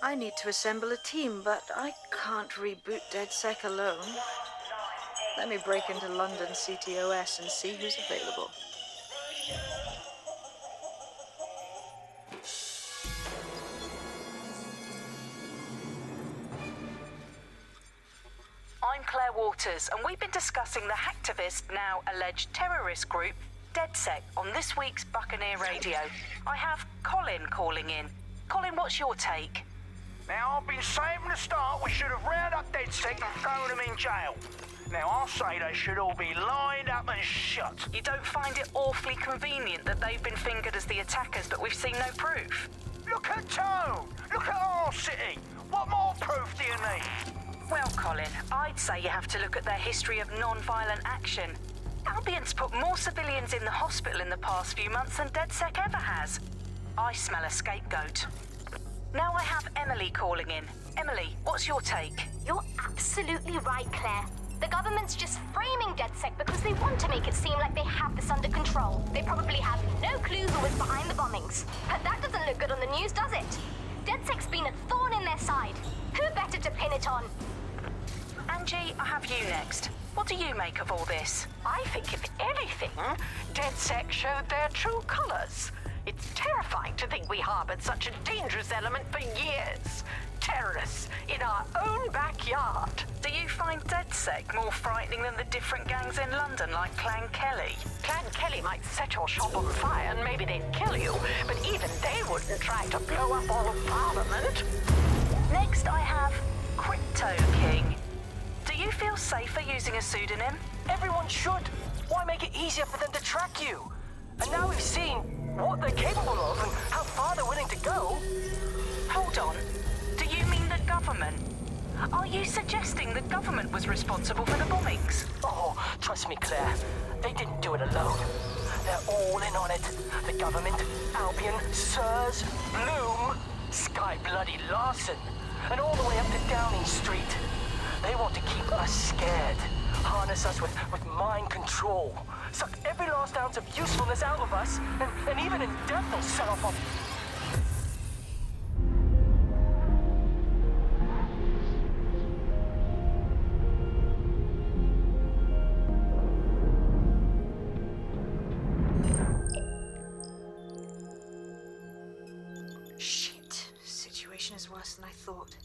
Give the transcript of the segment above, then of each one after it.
I need to assemble a team, but I can't reboot DedSec alone. Let me break into London CTOS and see who's available. I'm Claire Waters, and we've been discussing the hacktivist, now alleged terrorist group, DedSec, on this week's Buccaneer Radio. I have Colin calling in. Colin, what's your take? Now, I've been saying from the start we should have rounded up DedSec and thrown them in jail. Now, I'll say they should all be lined up and shot. You don't find it awfully convenient that they've been fingered as the attackers, but we've seen no proof? Look at Tone! Look at our city! What more proof do you need? Well, Colin, I'd say you have to look at their history of non-violent action. Albion's put more civilians in the hospital in the past few months than DedSec ever has. I smell a scapegoat. Now I have Emily calling in. Emily, what's your take? You're absolutely right, Claire. The government's just framing DedSec because they want to make it seem like they have this under control. They probably have no clue who was behind the bombings. But that doesn't look good on the news, does it? DedSec's been a thorn in their side. Who better to pin it on? Angie, I have you next. What do you make of all this? I think, if anything, DedSec showed their true colors. It's terrifying to think we harbored such a dangerous element for years. Terrorists in our own backyard. Do you find DedSec more frightening than the different gangs in London, like Clan Kelly? Clan Kelly might set your shop on fire and maybe they'd kill you, but even they wouldn't try to blow up all of Parliament. Next, I have Crypto King. Do you feel safer using a pseudonym? Everyone should. Why make it easier for them to track you? And now we've seen what they're capable of and how far they're willing to go. Hold on. Do you mean the government? Are you suggesting the government was responsible for the bombings? Oh, trust me, Claire. They didn't do it alone. They're all in on it. The government, Albion, Sirs, Bloom, Sky Bloody Larson, and all the way up to Downing Street. They want to keep us scared, harness us with mind control, suck every last ounce of usefulness out of us, and even in death they'll set off on... Shit. Situation is worse than I thought.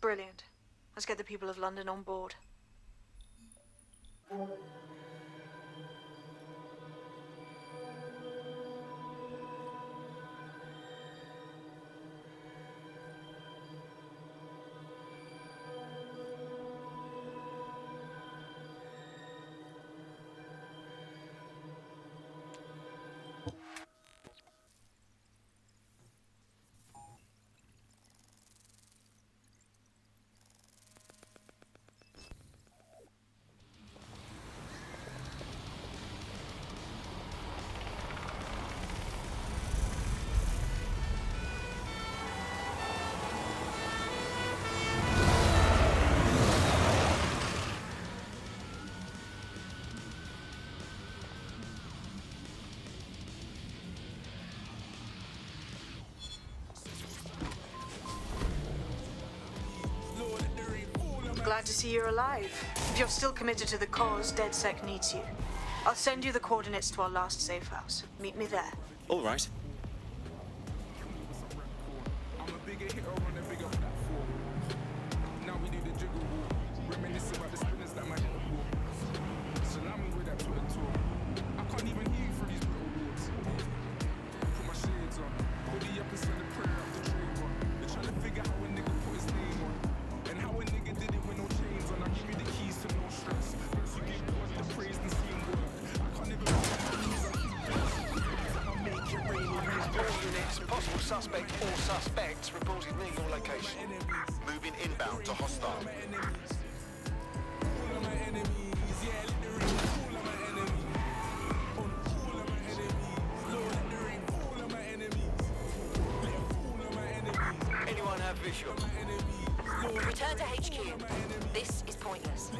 Brilliant. Let's get the people of London on board. Glad to see you're alive. If you're still committed to the cause, DedSec needs you. I'll send you the coordinates to our last safe house. Meet me there. All right. Possible suspect or suspects reported near your location. Moving inbound to hostile. Anyone have visual? Return to HQ. This is pointless.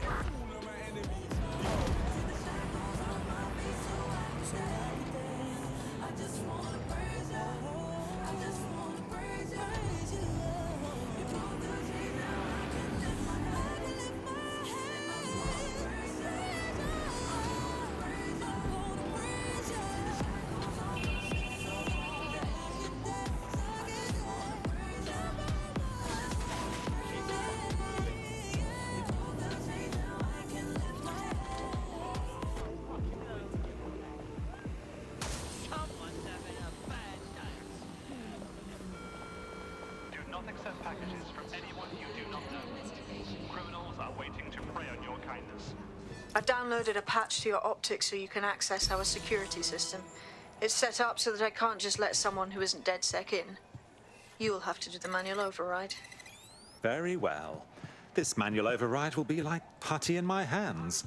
I've downloaded a patch to your optics so you can access our security system. It's set up so that I can't just let someone who isn't DedSec in. You'll have to do the manual override. Very well. This manual override will be like putty in my hands.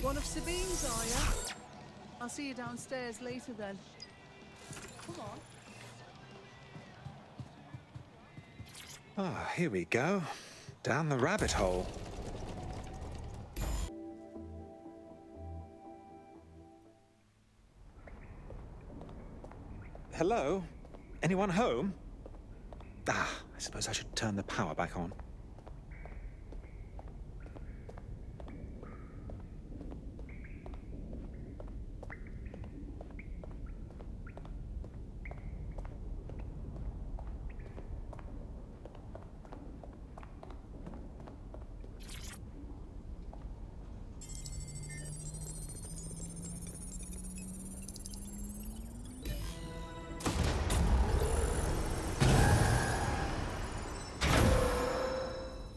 One of Sabine's, are you? I'll see you downstairs later then. Come on. Ah, here we go. Down the rabbit hole. Hello? Anyone home? Ah, I suppose I should turn the power back on.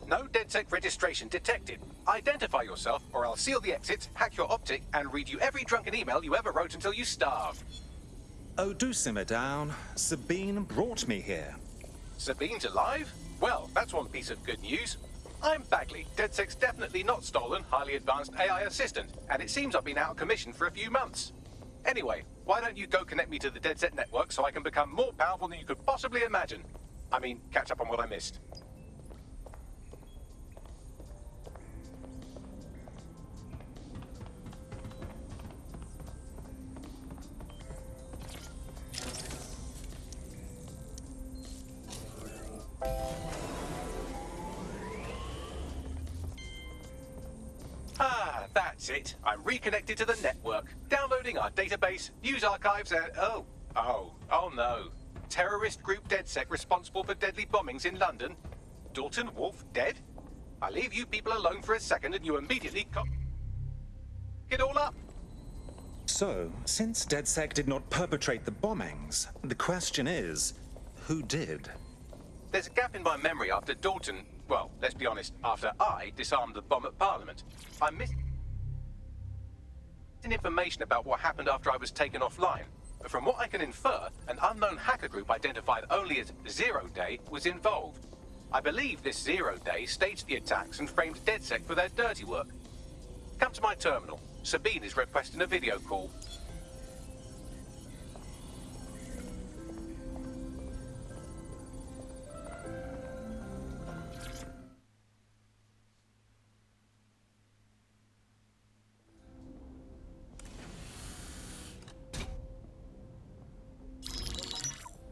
No DedSec registration detected. Identify yourself, or I'll seal the exits, hack your optic, and read you every drunken email you ever wrote until you starve. Oh, do simmer down. Sabine brought me here. Sabine's alive? Well, that's one piece of good news. I'm Bagley, DedSec's definitely not stolen, highly advanced AI assistant, and it seems I've been out of commission for a few months. Anyway, why don't you go connect me to the DedSec network so I can become more powerful than you could possibly imagine? I mean, catch up on what I missed. Ah, that's it. I'm reconnected to the network, downloading our database, news archives, and oh no. Terrorist group DedSec responsible for deadly bombings in London. Dalton Wolf dead? I leave you people alone for a second and you immediately it all up. So, since DedSec did not perpetrate the bombings, the question is, who did? There's a gap in my memory after Dalton, well, let's be honest, after I disarmed the bomb at Parliament. I missed information about what happened after I was taken offline. But from what I can infer, an unknown hacker group identified only as Zero Day was involved. I believe this Zero Day staged the attacks and framed DedSec for their dirty work. Come to my terminal. Sabine is requesting a video call.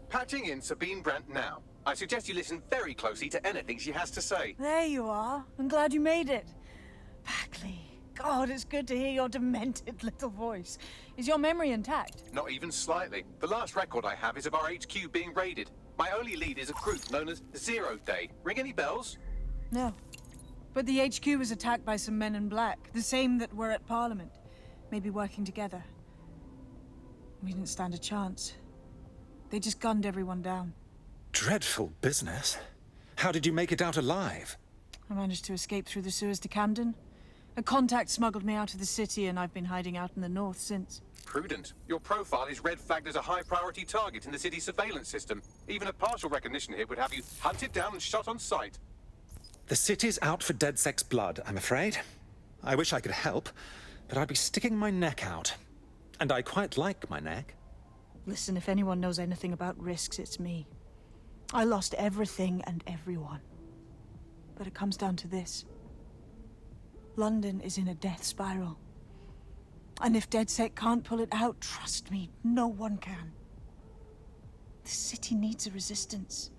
Patching in Sabine Brandt now. I suggest you listen very closely to anything she has to say. There you are. I'm glad you made it. Bagley. God, it's good to hear your demented little voice. Is your memory intact? Not even slightly. The last record I have is of our HQ being raided. My only lead is a group known as Zero Day. Ring any bells? No. But the HQ was attacked by some men in black, the same that were at Parliament. Maybe working together. We didn't stand a chance. They just gunned everyone down. Dreadful business. How did you make it out alive? I managed to escape through the sewers to Camden. A contact smuggled me out of the city, and I've been hiding out in the north since. Prudent. Your profile is red flagged as a high-priority target in the city's surveillance system. Even a partial recognition here would have you hunted down and shot on sight. The city's out for DedSec's blood, I'm afraid. I wish I could help, but I'd be sticking my neck out. And I quite like my neck. Listen, if anyone knows anything about risks, it's me. I lost everything and everyone. But it comes down to this. London is in a death spiral. And if DedSec can't pull it out, trust me, no one can. The city needs a resistance.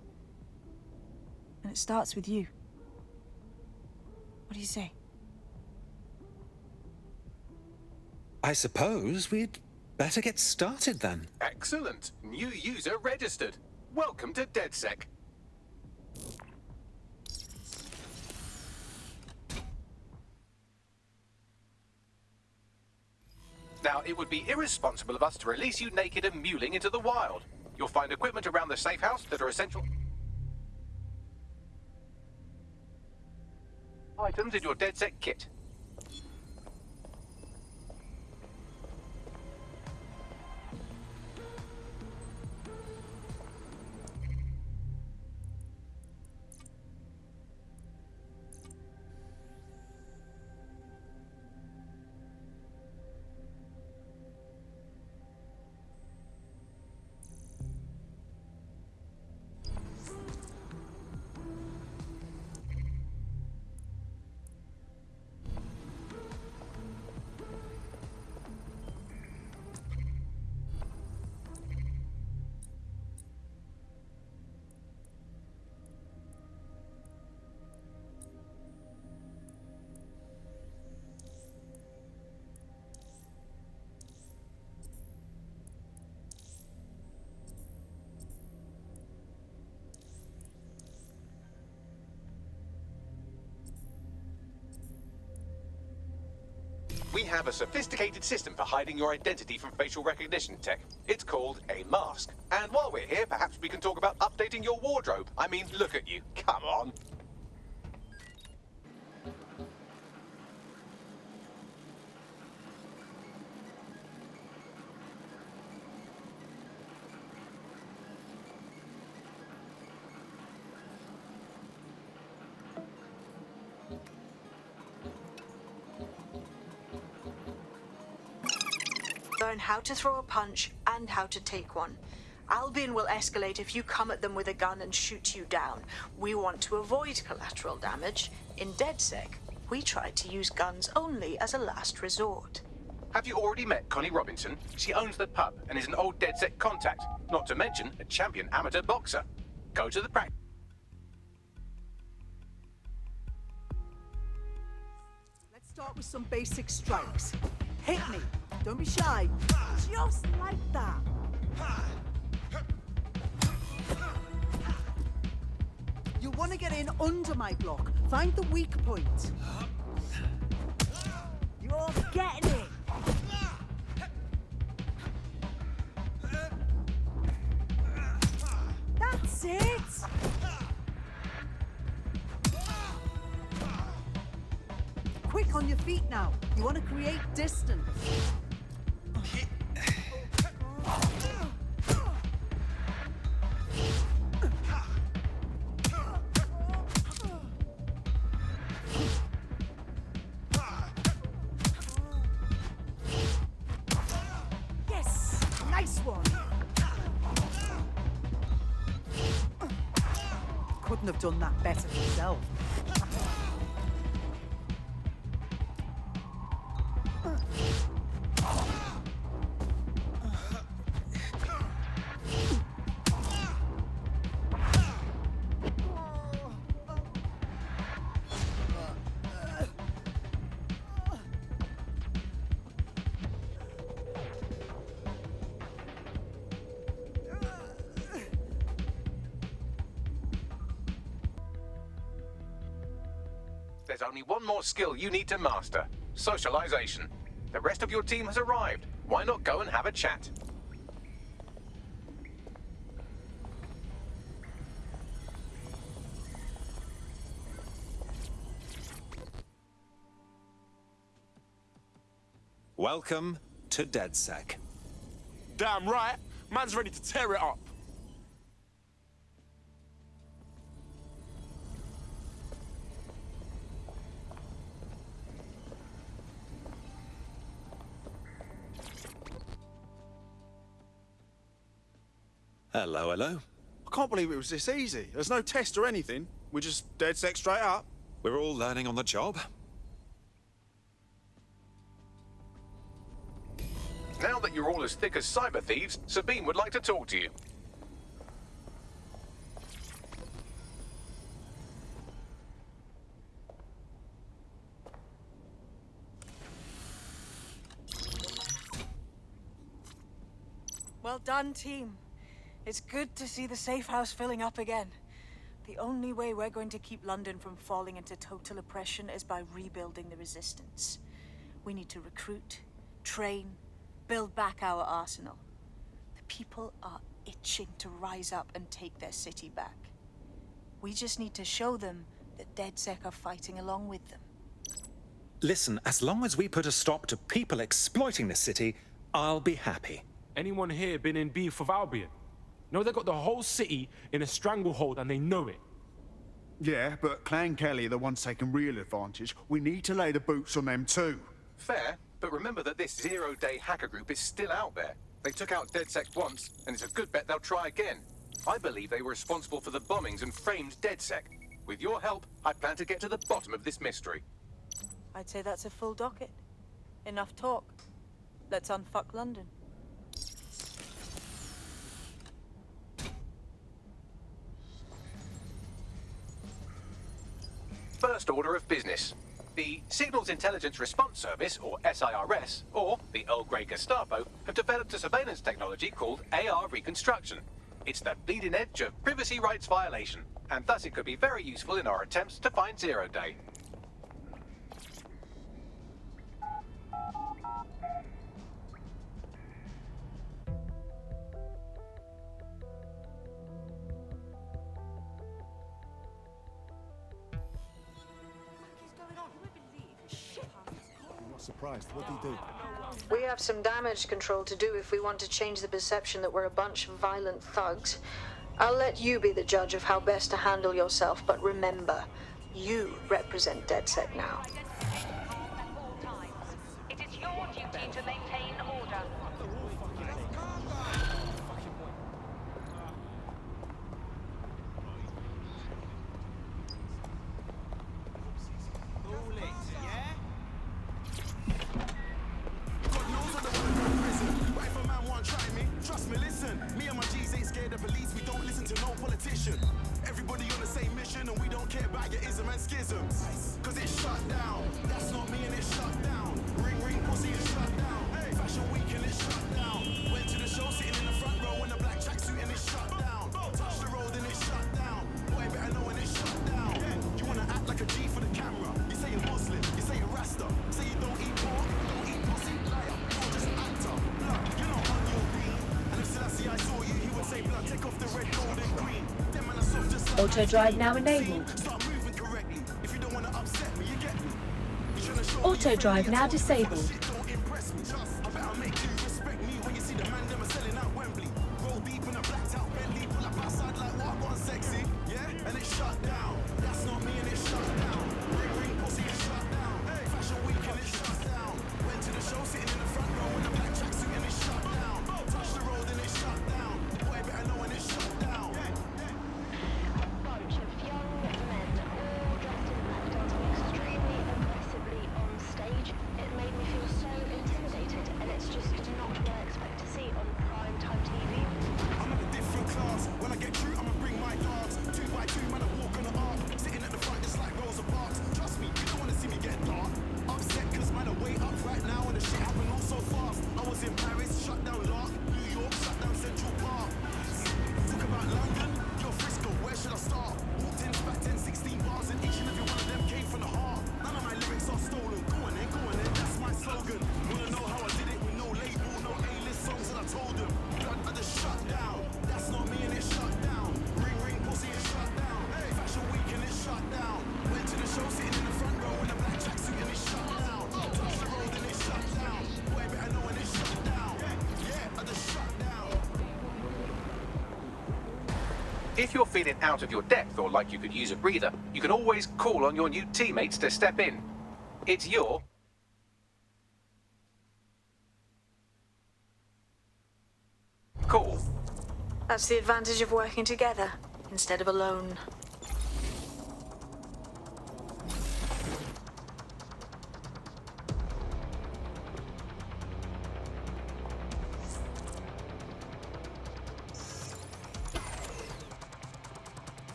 And it starts with you. What do you say? I suppose we'd better get started then. Excellent. New user registered. Welcome to DedSec. Now, it would be irresponsible of us to release you naked and mewling into the wild. You'll find equipment around the safe house that are essential items in your DedSec kit. We have a sophisticated system for hiding your identity from facial recognition tech. It's called a mask. And while we're here, perhaps we can talk about updating your wardrobe. I mean, look at you. Come on. Learn how to throw a punch and how to take one. Albion will escalate if you come at them with a gun and shoot you down. We want to avoid collateral damage. In DedSec, we try to use guns only as a last resort. Have you already met Connie Robinson? She owns the pub and is an old DedSec contact, not to mention a champion amateur boxer. Go to the practice. Let's start with some basic strikes. Hit me. Don't be shy. Just like that. You want to get in under my block. Find the weak point. You're getting it. That's it. Quick on your feet now. You want to create distance. Yes! Nice one! Couldn't have done that better myself. There's only one more skill you need to master. Socialization. The rest of your team has arrived. Why not go and have a chat? Welcome to DedSec. Damn right. Man's ready to tear it up. Hello, hello. I can't believe it was this easy. There's no test or anything. We're just DedSec straight up. We're all learning on the job. Now that you're all as thick as cyber thieves, Sabine would like to talk to you. Well done, team. It's good to see the safe house filling up again. The only way we're going to keep London from falling into total oppression is by rebuilding the resistance. We need to recruit, train, build back our arsenal. The people are itching to rise up and take their city back. We just need to show them that DedSec are fighting along with them. Listen, as long as we put a stop to people exploiting the city, I'll be happy. Anyone here been in beef with Albion? No, they got the whole city in a stranglehold and they know it. Yeah, but Clan Kelly are the ones taking real advantage. We need to lay the boots on them too. Fair, but remember that this zero-day hacker group is still out there. They took out DedSec once, and it's a good bet they'll try again. I believe they were responsible for the bombings and framed DedSec. With your help, I plan to get to the bottom of this mystery. I'd say that's a full docket. Enough talk. Let's unfuck London. First order of business. The Signals Intelligence Response Service, or SIRS, or the Earl Grey Gestapo, have developed a surveillance technology called AR Reconstruction. It's the bleeding edge of privacy rights violation, and thus it could be very useful in our attempts to find Zero Day. Surprised. What do you do? We have some damage control to do if we want to change the perception that we're a bunch of violent thugs. I'll let you be the judge of how best to handle yourself, but remember, you represent DedSec now. It is your duty to maintain order. Trust me, listen. Me and my G's ain't scared of police. We don't listen to no politician. Everybody on the same mission, and we don't care about your ism and schisms. Cause it's shut down. That's not me, and it's shut down. Ring, ring, pussy, it's shut down. Hey, Fashion Week, and it's shut down. Went to the show, sitting in the front row in a black tracksuit, and it's shut down. Touch the road, and it's shut down. Boy, better know when it's shut down. You wanna act like a G for the camera. You say you're Muslim, you say you're Rasta. Say you don't eat pork, don't eat pussy, liar. You're just an actor. Blood, you're not on your beat. I saw you, he would say blood, take off the red, gold and green. Them man are soft just like Auto drive now enabled. Start moving correctly. If you don't want to upset me, you get me. Auto drive now disabled. Don't impress me. I better make you respect me when you see the man them are selling out Wembley. Roll deep in a blacked out Bentley, pull up outside like what I want sexy. Yeah, and it's shut down. That's not me and it's shut down. Ring ring pussy, it's shut down. Hey, Fashion Week and it's shut down. Went to the show sitting in the front row in a black tracksuit and it's shut down. Touch the road and it's shut down. Boy, better know when it's shut down. A bunch of young men, all dressed in black, dancing extremely aggressively on stage. It made me feel so intimidated, and it's just not what I expect to see on primetime TV. I'm in a different class. When I get through, I'ma bring my dogs. 2 by 2, man, I walk on the arc. Sitting at the front just like Rosa Parks. Trust me, you don't wanna see me get dark. Upset cause man, I way up right now and the shit happened all so fast. I was in Paris, shut down Lark. New York, shut down Central Park. Talk about London, you're Frisco, where should I start? Walked in, back 10, 16 bars and each and every one of them came from the heart. None of my lyrics are stolen. Go on then, that's my slogan. Wanna know how I did it with no label, no A-list songs that I told them. Blood, I just shut down. That's not me and it's shut down. Ring, ring, pussy, it's shut down. Hey, Fashion Week and it's shut down. Went to the show sitting in the front row in a black tracksuit and it's shut down. Touch the road and it's shut down. Boy, better know when it's shut down. Yeah, I just shut down. If you're feeling out of your depth or like you could use a breather, you can always call on your new teammates to step in. It's your... call. That's the advantage of working together instead of alone.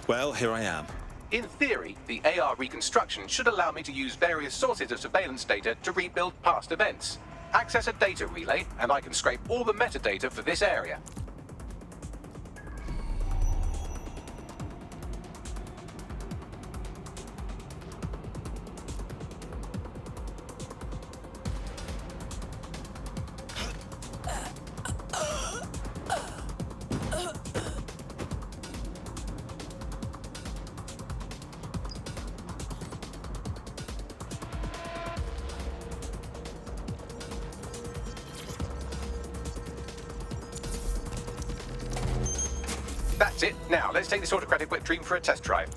Well, here I am. In theory, the AR reconstruction should allow me to use various sources of surveillance data to rebuild past events. Access a data relay, and I can scrape all the metadata for this area. That's it. Now, let's take this autocratic wet dream for a test drive.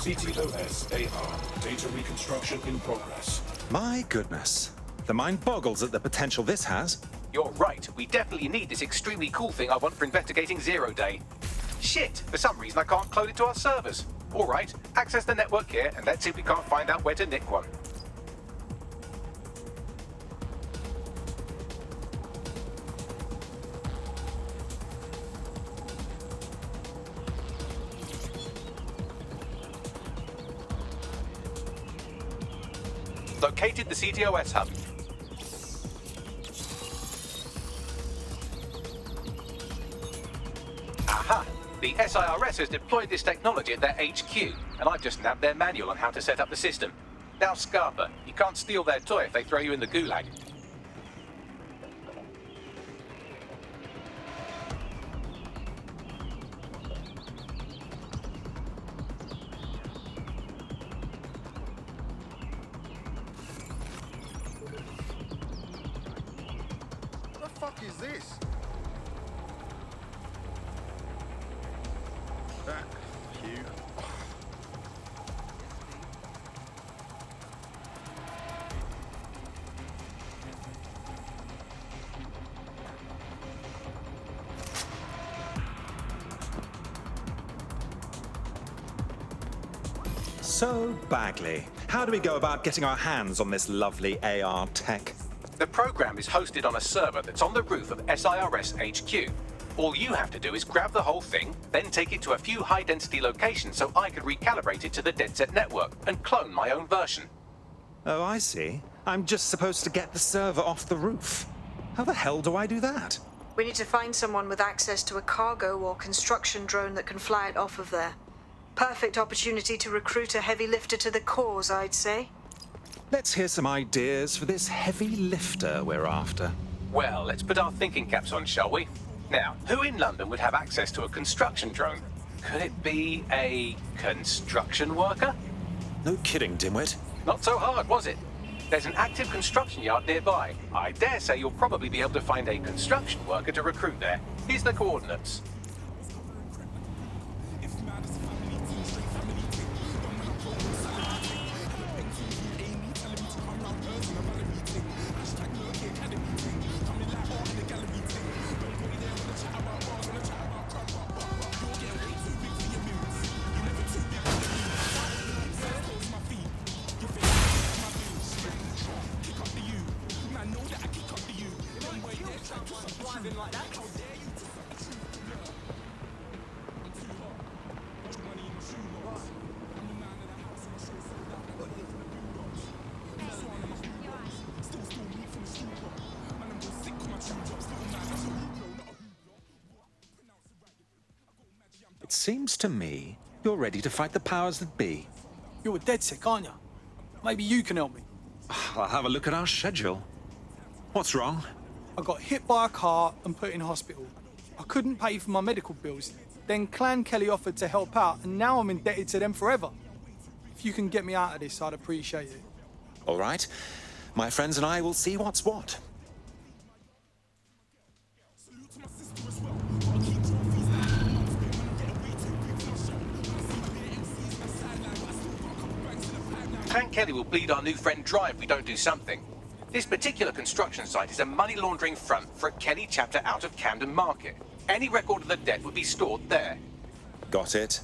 CTOS AR. Data reconstruction in progress. My goodness. The mind boggles at the potential this has. You're right. We definitely need this extremely cool thing I want for investigating Zero Day. Shit! For some reason I can't clone it to our servers. All right, access the network here, and let's see if we can't find out where to nick one. Located the CTOS hub. Aha! The SIRS has deployed this technology at their HQ, and I've just nabbed their manual on how to set up the system. Now, Scarpa, you can't steal their toy if they throw you in the gulag. The fuck is this? That you. So, Bagley, how do we go about getting our hands on this lovely AR tech? The program is hosted on a server that's on the roof of SIRS HQ. All you have to do is grab the whole thing, then take it to a few high-density locations so I can recalibrate it to the DedSec network and clone my own version. Oh, I see. I'm just supposed to get the server off the roof. How the hell do I do that? We need to find someone with access to a cargo or construction drone that can fly it off of there. Perfect opportunity to recruit a heavy lifter to the cause, I'd say. Let's hear some ideas for this heavy lifter we're after. Well, let's put our thinking caps on, shall we? Now, who in London would have access to a construction drone? Could it be a construction worker? No kidding, dimwit. Not so hard, was it? There's an active construction yard nearby. I dare say you'll probably be able to find a construction worker to recruit there. Here's the coordinates. It seems to me you're ready to fight the powers that be. You're a DedSec, aren't you? Maybe you can help me. I'll have a look at our schedule. What's wrong? I got hit by a car and put in hospital. I couldn't pay for my medical bills. Then Clan Kelly offered to help out, and now I'm indebted to them forever. If you can get me out of this, I'd appreciate it. All right. My friends and I will see what's what. Clan Kelly will bleed our new friend dry if we don't do something. This particular construction site is a money laundering front for a Kelly chapter out of Camden Market. Any record of the debt would be stored there. Got it.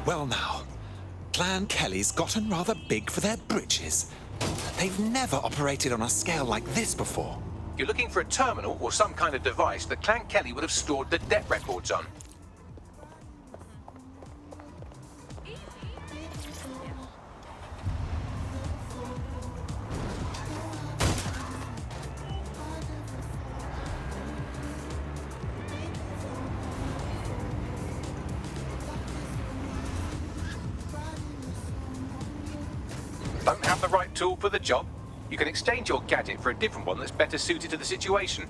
Well now, Clan Kelly's gotten rather big for their britches. They've never operated on a scale like this before. You're looking for a terminal or some kind of device that Clan Kelly would have stored the debt records on. Don't have the right tool for the job? You can exchange your gadget for a different one that's better suited to the situation.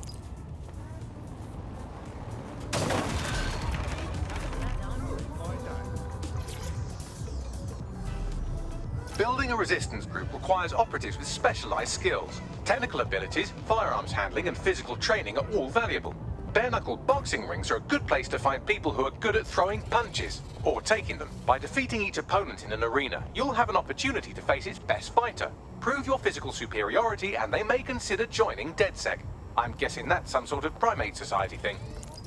Building a resistance group requires operatives with specialized skills. Technical abilities, firearms handling, and physical training are all valuable. Bare-knuckled boxing rings are a good place to find people who are good at throwing punches, or taking them. By defeating each opponent in an arena, you'll have an opportunity to face its best fighter. Prove your physical superiority, and they may consider joining DedSec. I'm guessing that's some sort of primate society thing.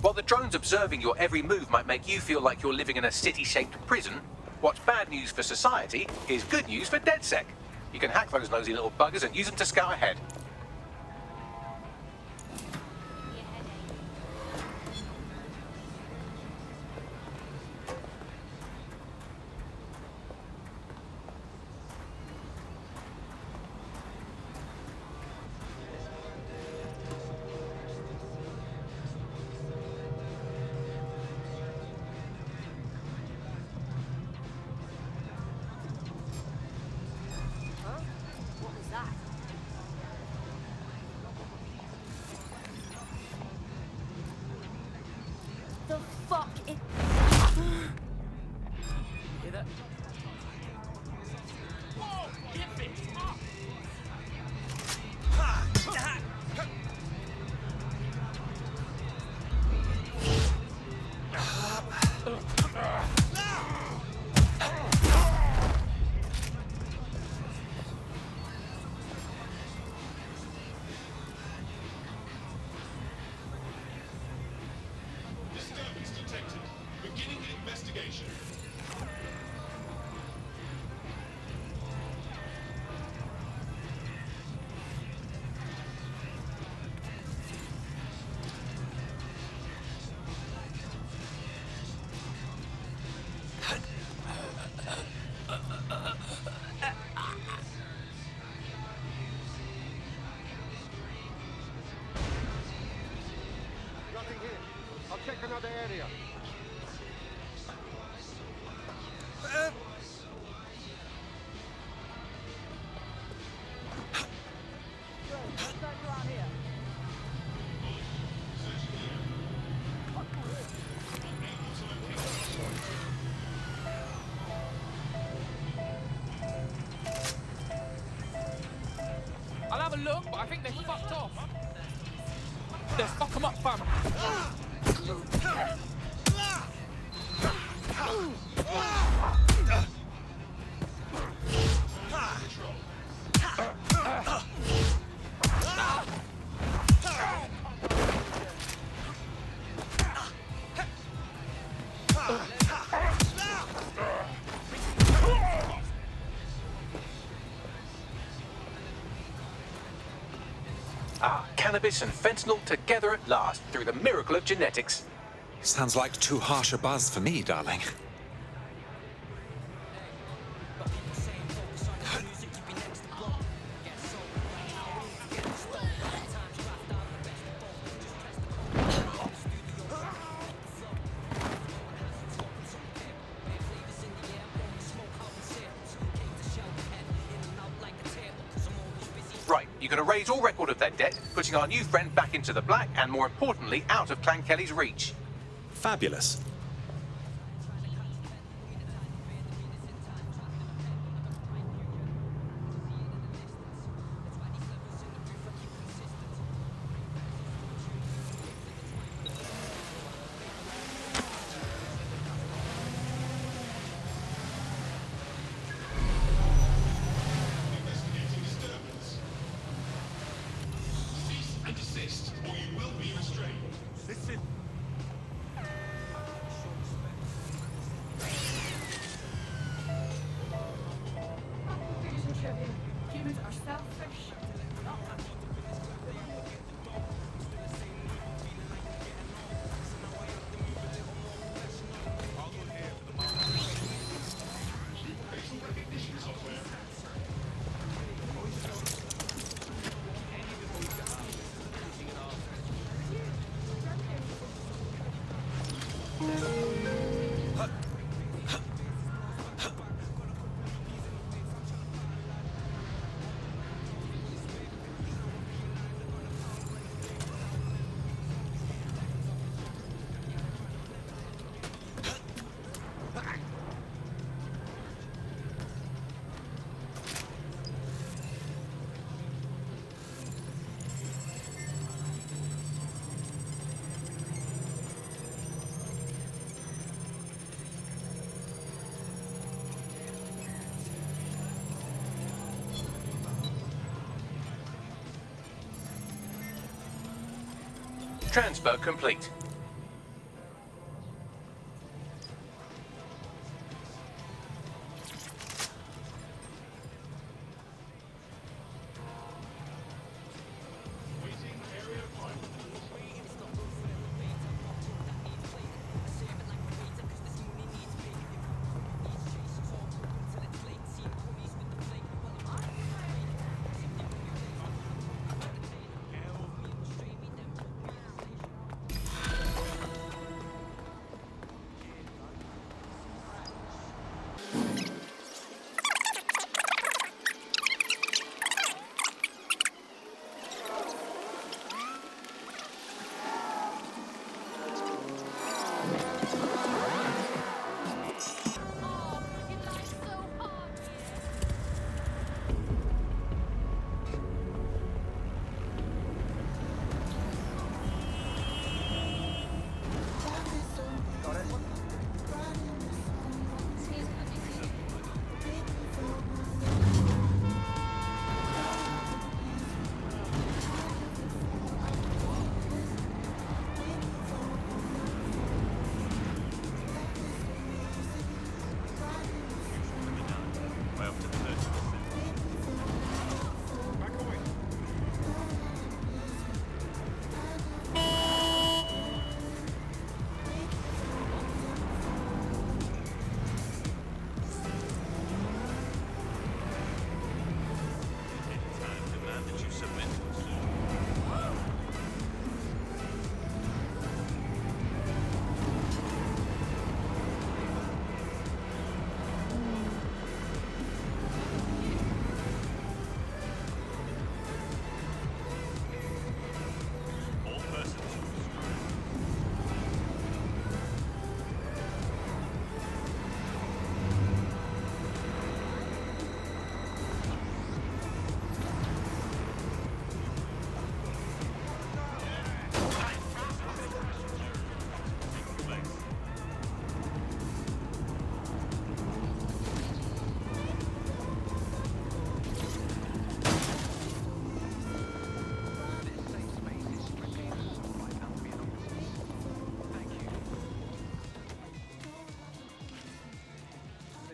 While the drones observing your every move might make you feel like you're living in a city-shaped prison, what's bad news for society is good news for DedSec. You can hack those nosy little buggers and use them to scout ahead. The fuck is... Hear that? Whoa! Get me! Disturbance detected. Beginning investigation. Nothing here. I'll check another area. I'll have a look, but I think they're fucked off. Let's fuck them up, fam. Cannabis and fentanyl together at last through the miracle of genetics. Sounds like too harsh a buzz for me, darling. can erase all record of their debt, putting our new friend back into the black and, more importantly, out of Clan Kelly's reach. Fabulous. Humans are selfish. Transfer complete.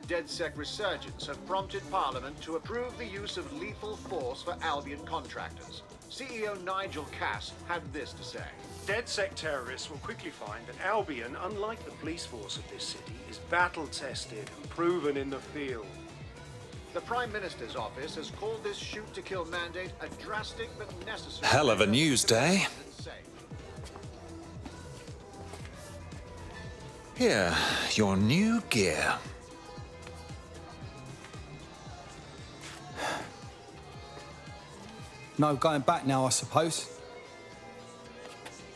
DedSec resurgence have prompted Parliament to approve the use of lethal force for Albion contractors. CEO Nigel Cass had this to say. DedSec terrorists will quickly find that Albion, unlike the police force of this city, is battle-tested and proven in the field. The Prime Minister's office has called this shoot-to-kill mandate a drastic but necessary... Hell of a news day. Here, your new gear. No going back now, I suppose.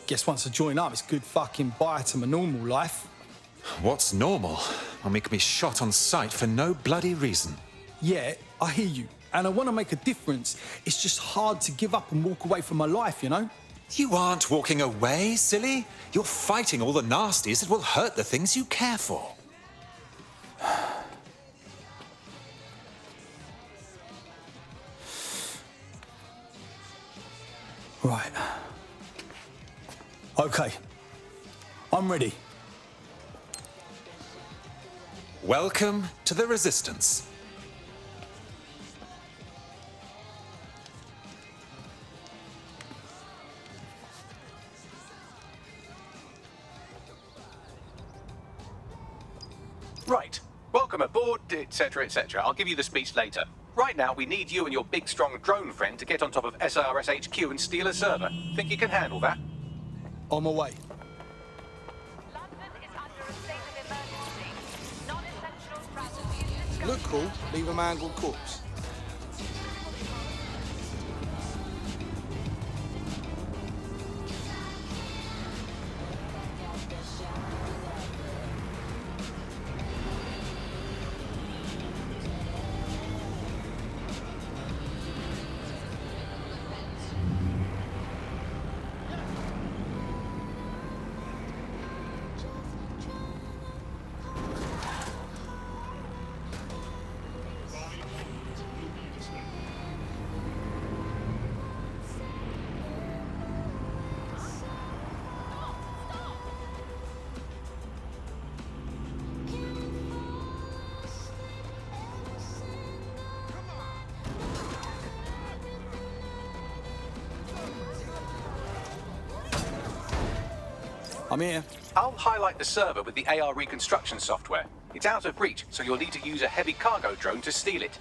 Guess once I join up, it's good fucking bye to my normal life. What's normal when we can be shot on sight for no bloody reason? Yeah, I hear you. And I want to make a difference. It's just hard to give up and walk away from my life, you know? You aren't walking away, silly. You're fighting all the nasties that will hurt the things you care for. Right. Okay. I'm ready. Welcome to the Resistance. Right. Welcome aboard, etc., etc. I'll give you the speech later. Right now, we need you and your big, strong drone friend to get on top of SRS HQ and steal a server. Think you can handle that? On my way. Look cool, leave a mangled corpse. I'm here. I'll highlight the server with the AR reconstruction software. It's out of reach, so you'll need to use a heavy cargo drone to steal it.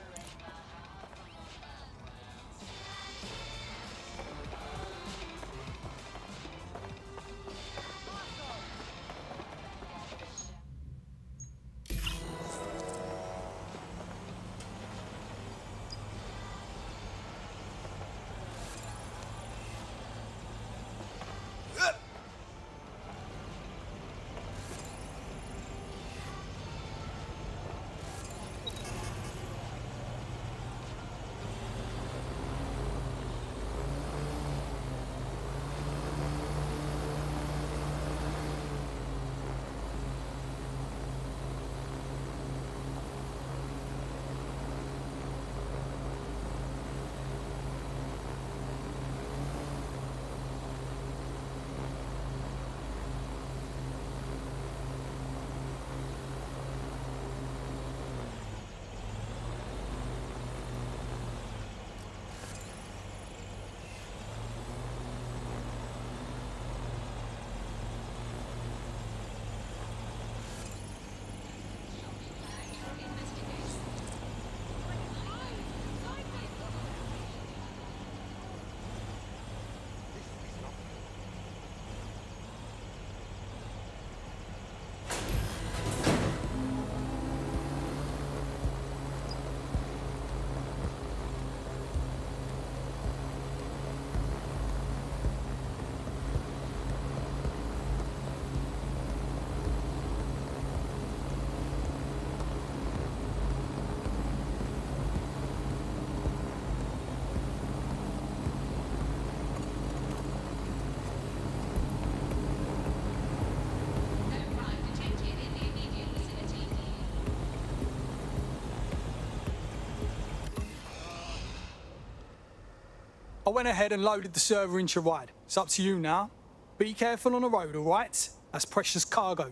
I went ahead and loaded the server into your ride. It's up to you now. Be careful on the road, all right? That's precious cargo.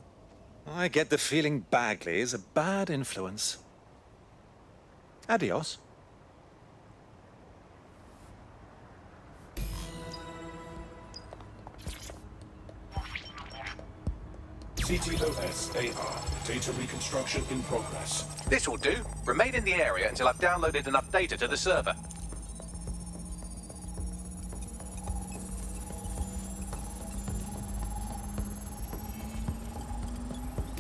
I get the feeling Bagley is a bad influence. Adios. CTOS AR. Data reconstruction in progress. This will do. Remain in the area until I've downloaded enough data to the server.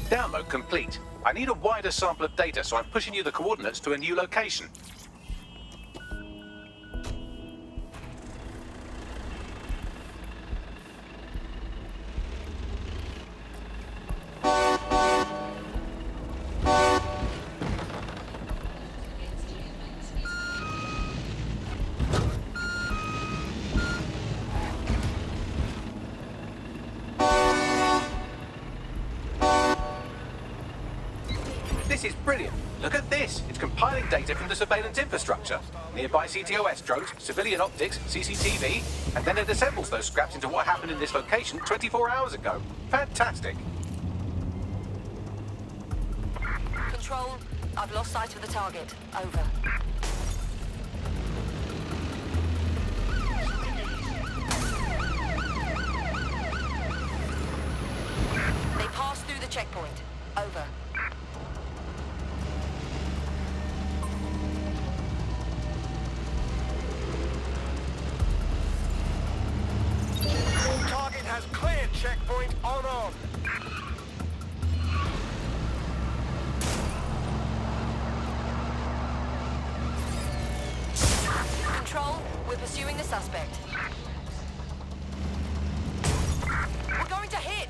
Download complete. I need a wider sample of data, so I'm pushing you the coordinates to a new location. This is brilliant. Look at this. It's compiling data from the surveillance infrastructure. Nearby CTOS drones, civilian optics, CCTV, and then it assembles those scraps into what happened in this location 24 hours ago. Fantastic. Control, I've lost sight of the target. Over. They passed through the checkpoint. Over. Target has cleared checkpoint on. Control, we're pursuing the suspect. We're going to hit!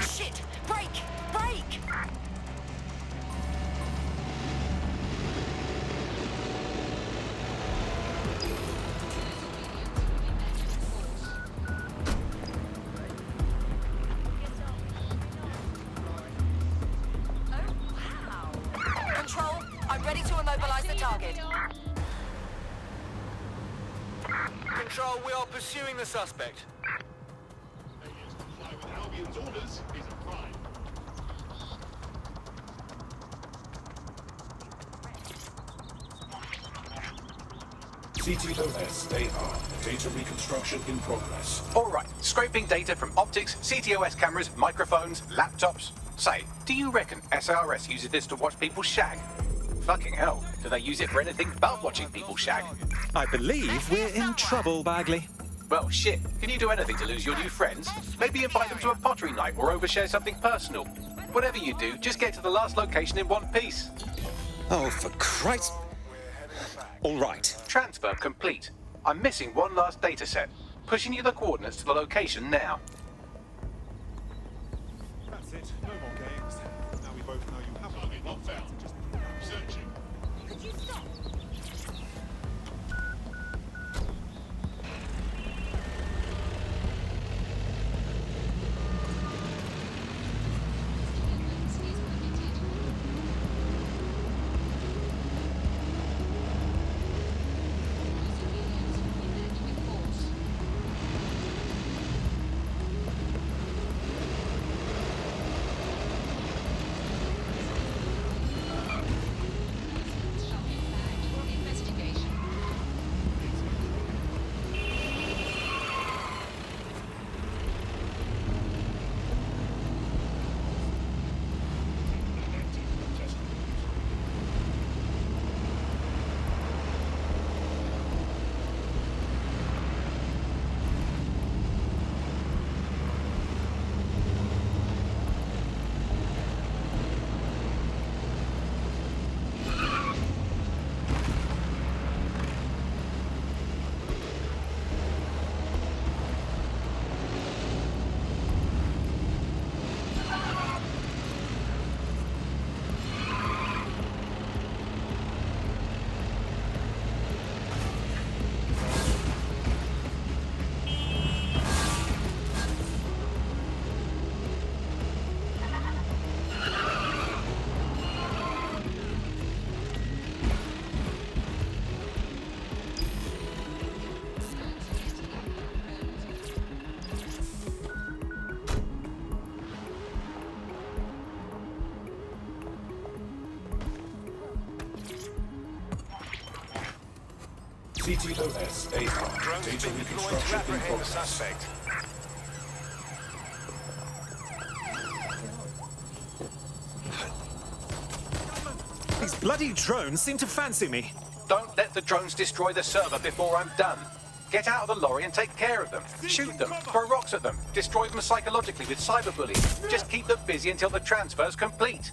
Shit! Brake! Brake! Control, I'm ready to immobilize the target. Control, we are pursuing the suspect. Albion's orders is a crime. CTOS AR. Data reconstruction in progress. All right, scraping data from optics, CTOS cameras, microphones, laptops. Say, do you reckon SRS uses this to watch people shag? Fucking hell, do they use it for anything but watching people shag? I believe we're in trouble, Bagley. Well, shit, can you do anything to lose your new friends? Maybe invite them to a pottery night or overshare something personal. Whatever you do, just get to the last location in one piece. Oh, for Christ. All right. Transfer complete. I'm missing one last data set. Pushing you the coordinates to the location now. That's it. No more games. Now we both know you have one. Not found. Just searching. Could you stop? CTOS AR. Drones Data being deployed to reconstruction in apprehend the progress. suspect. These bloody drones seem to fancy me. Don't let the drones destroy the server before I'm done. Get out of the lorry and take care of them. Shoot them, throw rocks at them, destroy them psychologically with cyberbullying. Just keep them busy until the transfer's complete.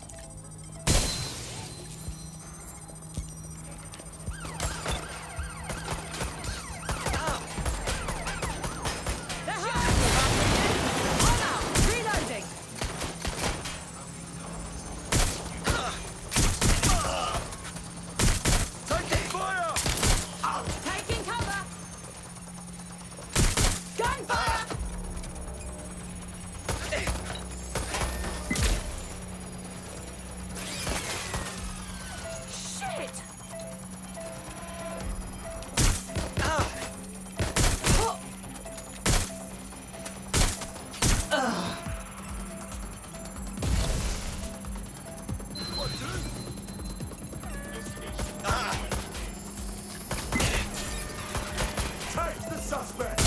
suspect.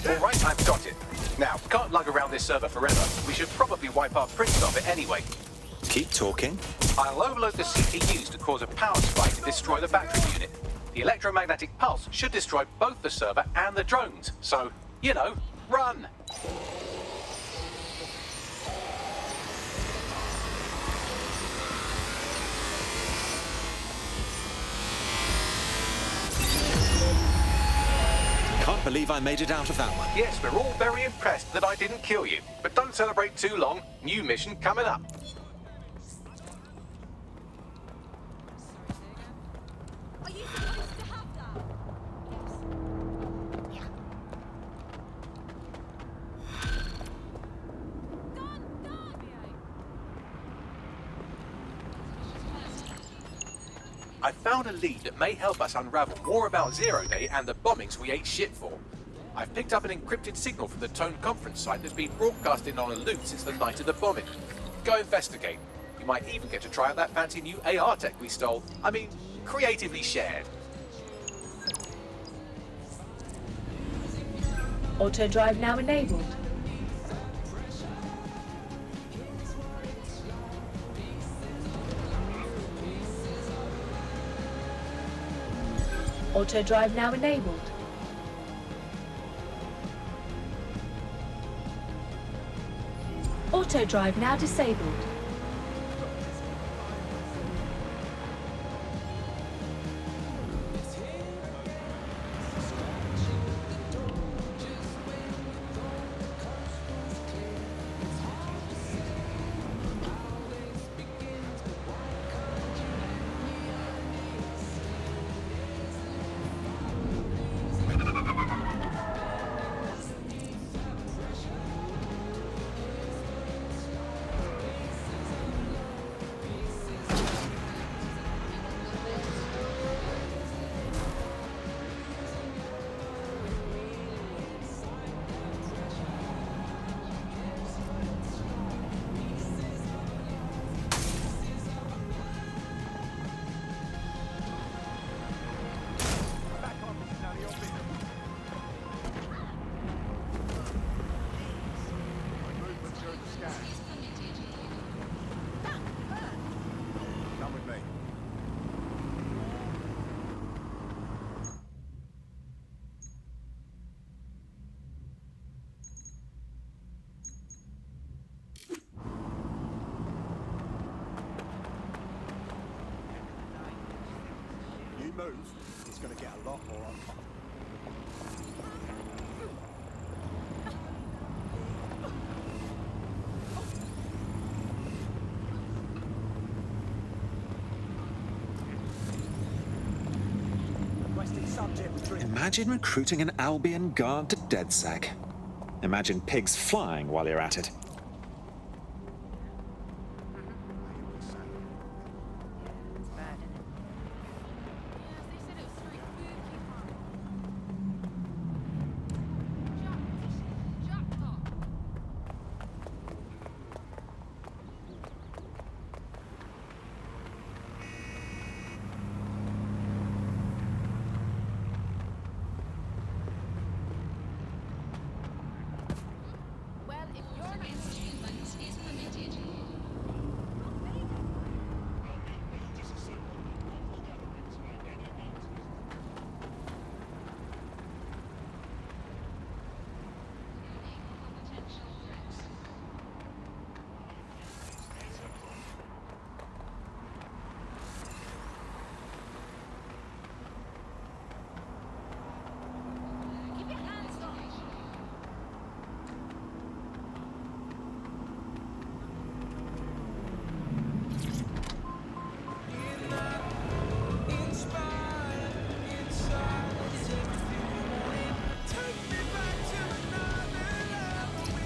All right, I've got it. Now, we can't lug around this server forever. We should probably wipe our prints of it anyway. Keep talking. I'll overload the CPUs to cause a power spike and destroy the battery unit. The electromagnetic pulse should destroy both the server and the drones. So, you know, run! Can't believe I made it out of that one. Yes, we're all very impressed that I didn't kill you. But don't celebrate too long. New mission coming up. I found a lead that may help us unravel more about Zero Day and the bombings we ate shit for. I've picked up an encrypted signal from the Tone conference site that's been broadcasting on a loop since the night of the bombing. Go investigate. You might even get to try out that fancy new AR tech we stole. I mean, creatively shared. Auto drive now enabled. Auto drive now enabled. Auto drive now disabled. Move, it's going to get a lot more on. Imagine recruiting an Albion guard to DedSec. Imagine pigs flying while you're at it.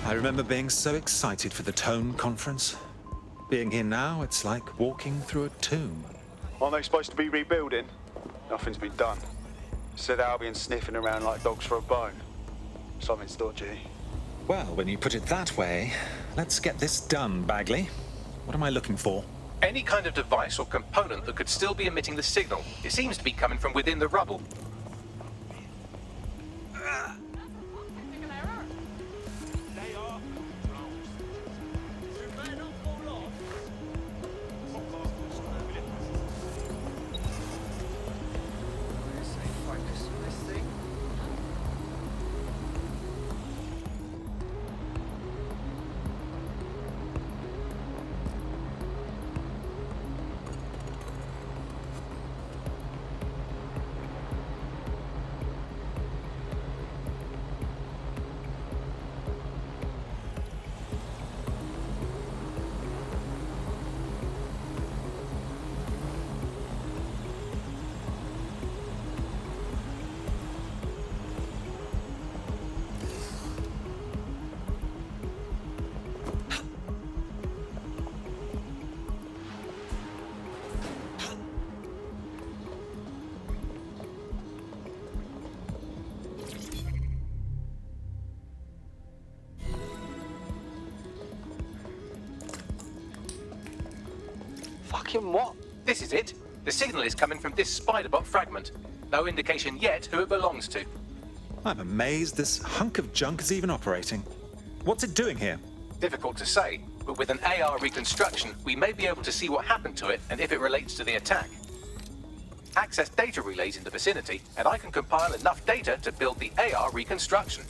I remember being so excited for the Tone conference. Being here now, it's like walking through a tomb. Aren't they supposed to be rebuilding? Nothing's been done. Said Albion sniffing around like dogs for a bone. Something's dodgy. Well, when you put it that way, let's get this done, Bagley. What am I looking for? Any kind of device or component that could still be emitting the signal. It seems to be coming from within the rubble. Fucking what? This is it. The signal is coming from this spider-bot fragment. No indication yet who it belongs to. I'm amazed this hunk of junk is even operating. What's it doing here? Difficult to say, but with an AR reconstruction, we may be able to see what happened to it and if it relates to the attack. Access data relays in the vicinity, and I can compile enough data to build the AR reconstruction.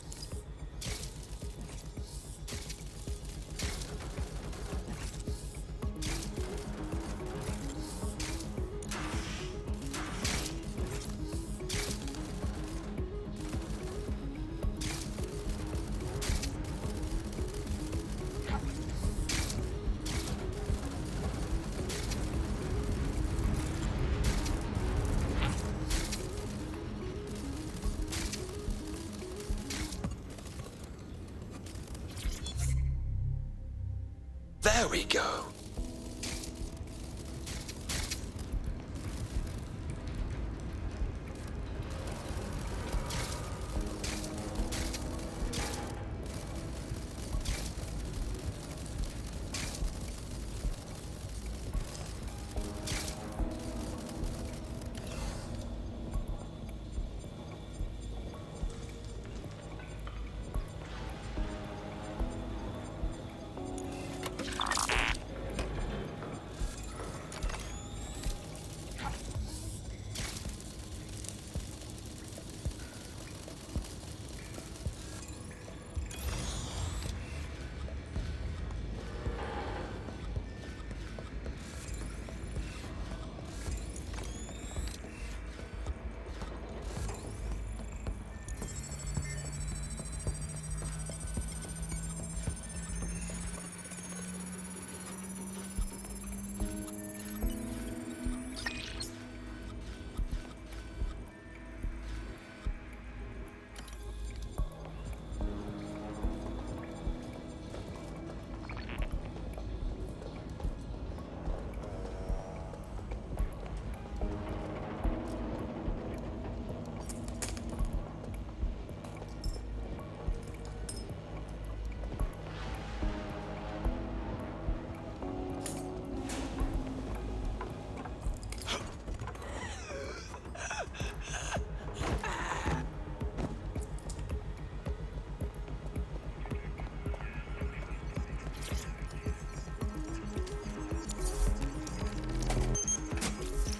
There we go.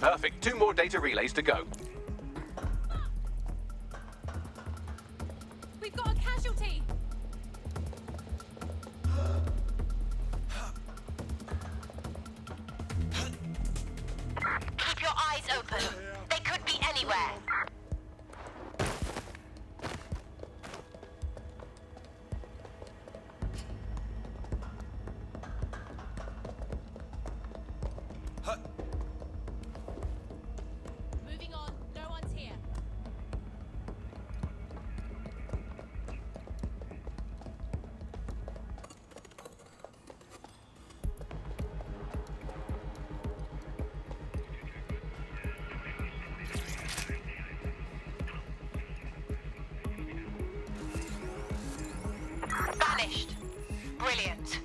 Perfect. 2 more data relays to go. We've got a casualty! Keep your eyes open. They could be anywhere. Moving on. Brilliant.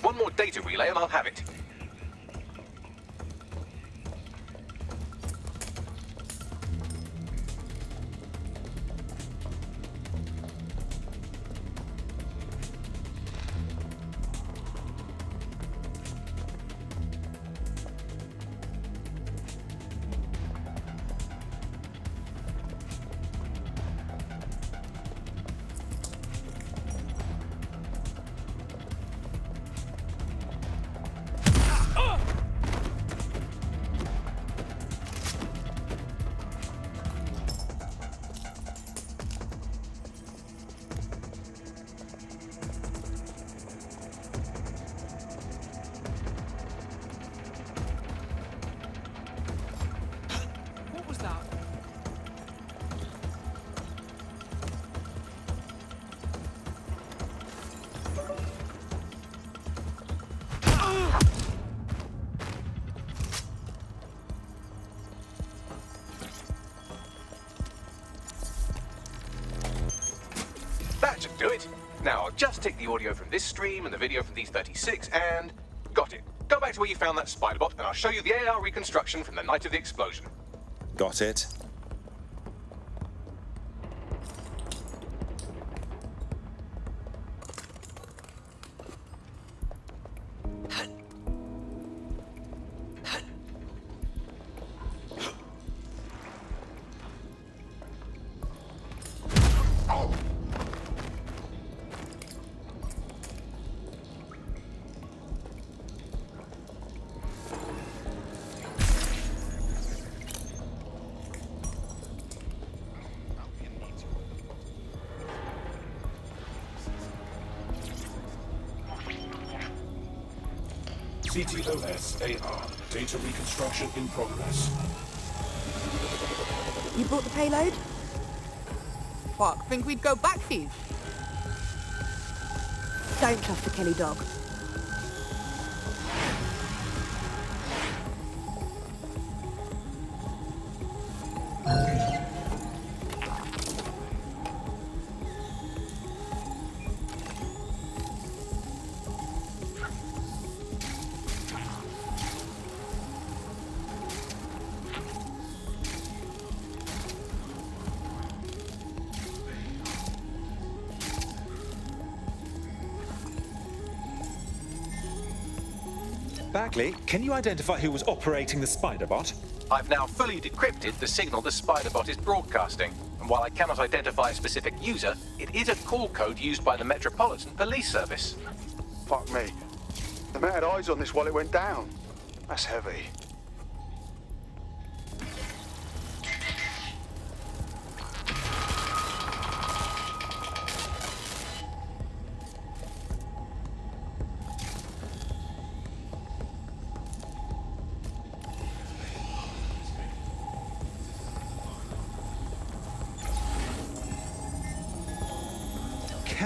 One more data relay and I'll have it. That should do it. Now, I'll just take the audio from this stream and the video from these 36 and... got it. Go back to where you found that spider bot and I'll show you the AR reconstruction from the night of the explosion. Got it. CTOS AR. Data reconstruction in progress. You brought the payload? Fuck, think we'd go back here? Don't trust the Kelly dog. Bagley, can you identify who was operating the spider bot? I've now fully decrypted the signal the spider bot is broadcasting, and while I cannot identify a specific user, it is a call code used by the Metropolitan Police Service. Fuck me. The man had eyes on this while it went down. That's heavy.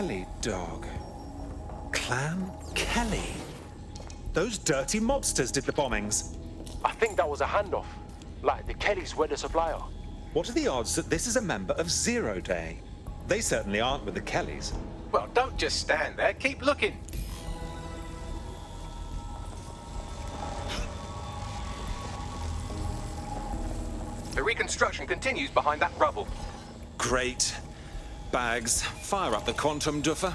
Kelly dog. Clan Kelly. Those dirty mobsters did the bombings. I think that was a handoff. Like, the Kellys were the supplier. What are the odds that this is a member of Zero Day? They certainly aren't with the Kellys. Well, don't just stand there. Keep looking. The reconstruction continues behind that rubble. Great. Bags, fire up the quantum duffer.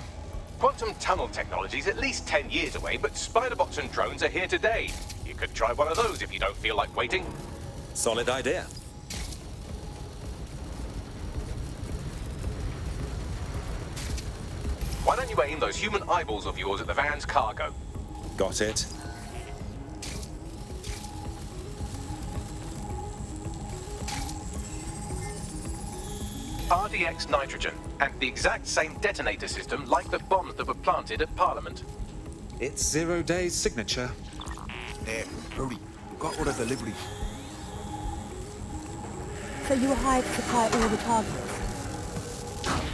Quantum tunnel technology's at least 10 years away, but spider-bots and drones are here today. You could try one of those if you don't feel like waiting. Solid idea. Why don't you aim those human eyeballs of yours at the van's cargo? Got it. RDX nitrogen, and the exact same detonator system like the bombs that were planted at Parliament. It's Zero Day's signature. Brody, got all the delivery. So you were hired to supply all the targets?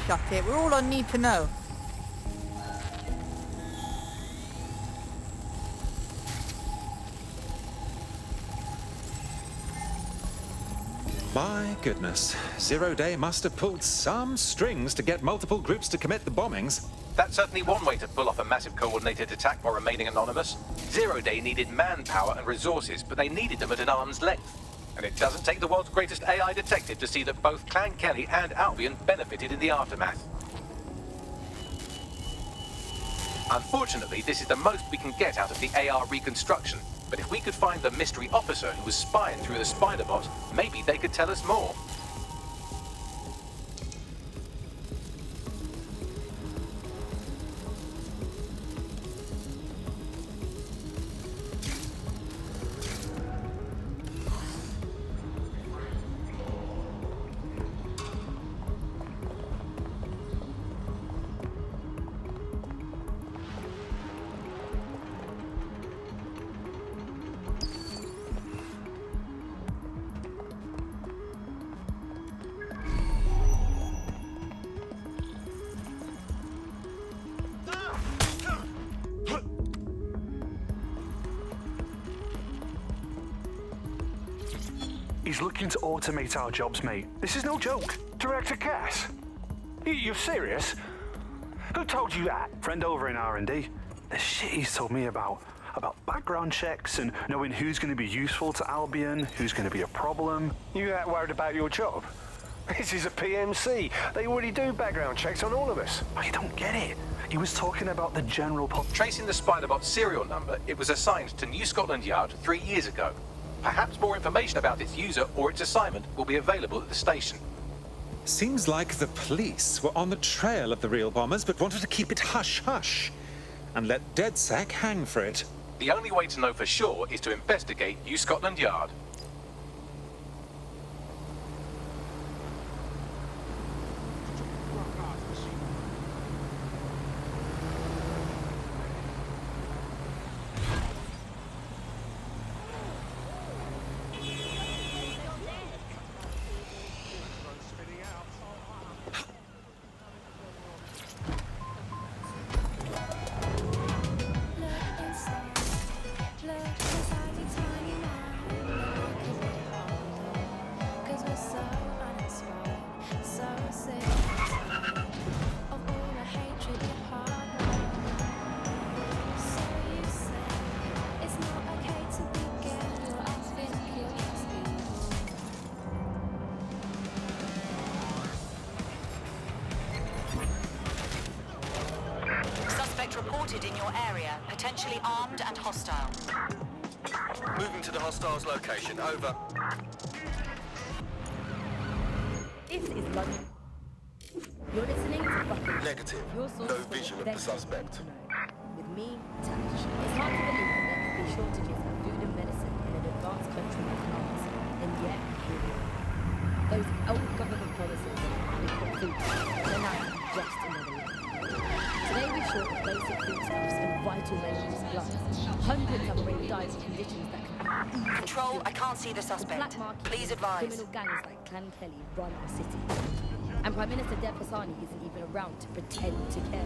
Shut it, we're all on need to know. My goodness, Zero Day must have pulled some strings to get multiple groups to commit the bombings. That's certainly one way to pull off a massive coordinated attack while remaining anonymous. Zero Day needed manpower and resources, but they needed them at an arm's length. And it doesn't take the world's greatest AI detective to see that both Clan Kelly and Albion benefited in the aftermath. Unfortunately, this is the most we can get out of the AR reconstruction. But if we could find the mystery officer who was spying through the spider bot, maybe they could tell us more. He's looking to automate our jobs, mate. This is no joke. Director Cass? You're serious? Who told you that? Friend over in R&D. The shit he's told me about background checks and knowing who's going to be useful to Albion, who's going to be a problem. You that worried about your job? This is a PMC. They already do background checks on all of us. Oh, you don't get it. He was talking about the general Tracing the Spiderbot serial number, it was assigned to New Scotland Yard 3 years ago. Perhaps more information about its user or its assignment will be available at the station. Seems like the police were on the trail of the real bombers, but wanted to keep it hush-hush and let DedSec hang for it. The only way to know for sure is to investigate New Scotland Yard. Reported in your area, potentially armed and hostile. Moving to the hostile's location. Over. This is London. You're listening to Buckingham. Negative. No vision of the suspect. With me, Tash. It's hard to believe that there could be shortages of food and medicine in an advanced country like ours. And yet, here we are. Those old government promises of adequate food are now just another lie. Today we're short of basic foodstuffs and vital medicines, plus hundreds have already died in conditions that can be Control, I can't see the suspect. Please advise. Criminal gangs like Clan Kelly run our city. And Prime Minister Dev Hassani isn't even around to pretend to care.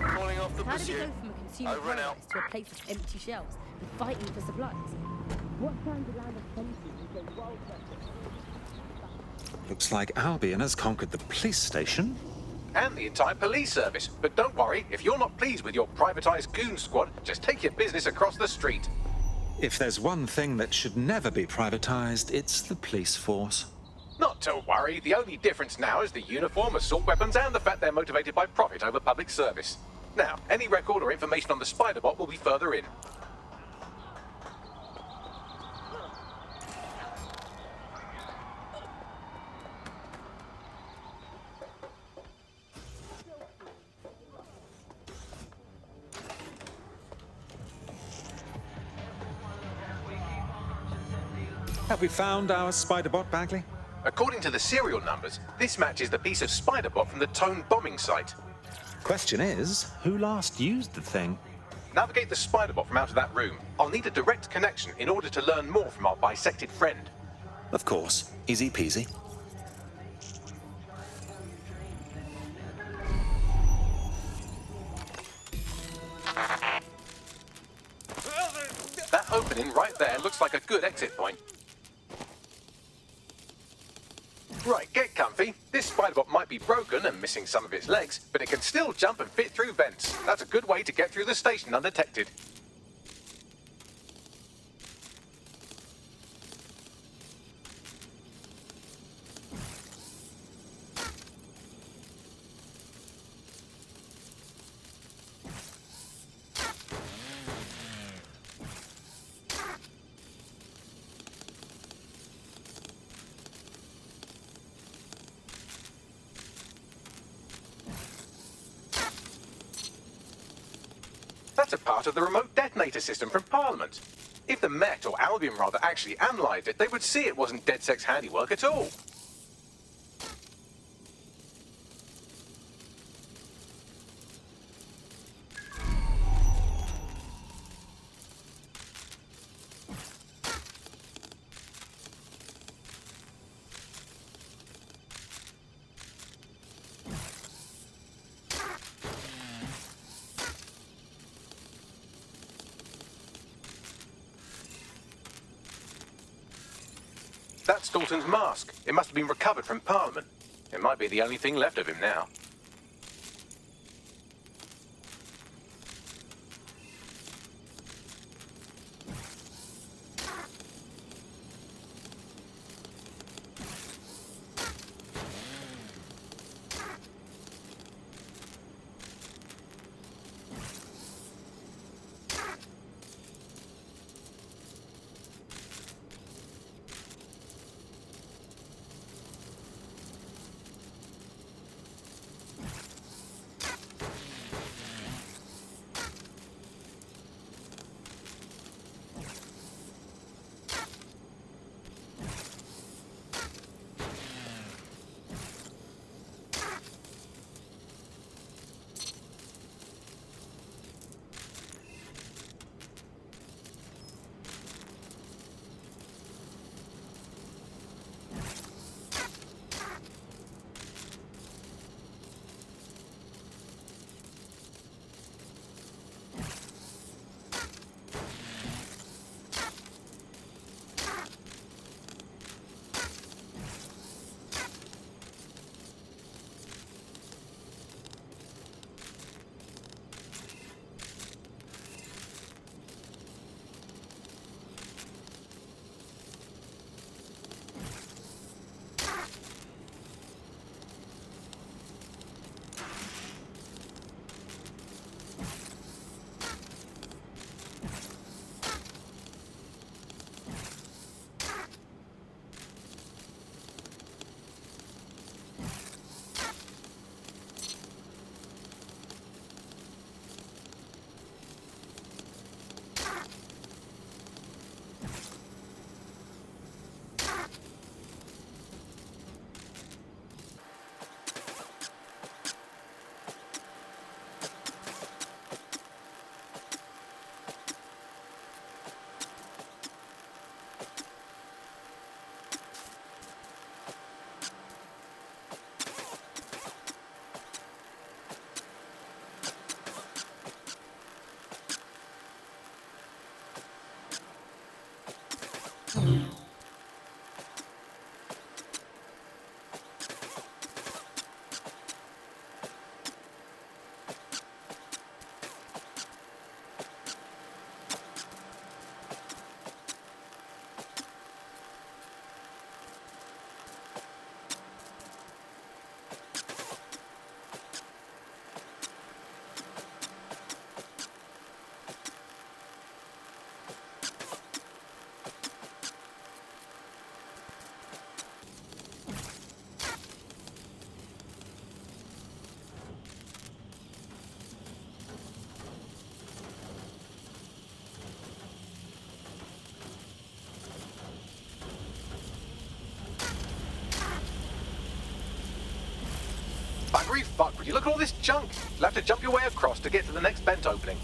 Calling off the How did we pursuit. go from a consumer Over and out. paradise to a place of empty shelves and fighting for supplies? What kind of land of plenty is a world record? Looks like Albion has conquered the police station. And the entire police service. But don't worry, if you're not pleased with your privatized goon squad, just take your business across the street. If there's one thing that should never be privatized, it's the police force. Not to worry, the only difference now is the uniform, assault weapons, and the fact they're motivated by profit over public service. Now, any record or information on the Spider-Bot will be further in. Have we found our Spider-Bot, Bagley? According to the serial numbers, this matches the piece of Spider-Bot from the Tone bombing site. Question is, who last used the thing? Navigate the Spider-Bot from out of that room. I'll need a direct connection in order to learn more from our bisected friend. Of course. Easy peasy. That opening right there looks like a good exit point. Right, get comfy. This Spider-Bot might be broken and missing some of its legs, but it can still jump and fit through vents. That's a good way to get through the station undetected. That's a part of the remote detonator system from Parliament. If the Met, or Albion rather, actually analysed it, they would see it wasn't DedSec's handiwork at all. That's Dalton's mask. It must have been recovered from Parliament. It might be the only thing left of him now. hurry, fuck, would you look at all this junk? You'll have to jump your way across to get to the next vent opening.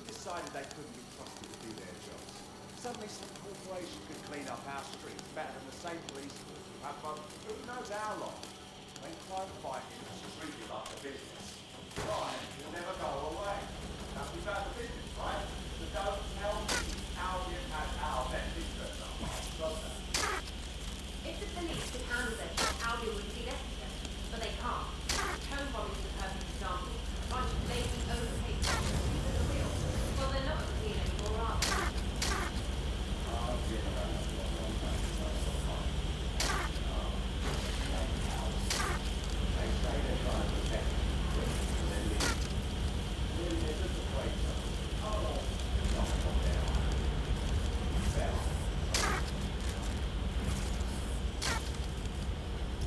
Decided they couldn't be trusted to do their jobs. Suddenly some corporation could clean up our streets better than the same police force we have for who knows how long. When crime fighting is treated like a business, crime will never go away. That's about the business, right? So don't tell me Albion has our best interest at heart, does that? If the police could handle their job, Albion wouldn't be necessary. But they can't. Home bombing is a perfect example. A bunch of lazy, overpaid people keep the wheel. Well, they're not clean anymore, are they?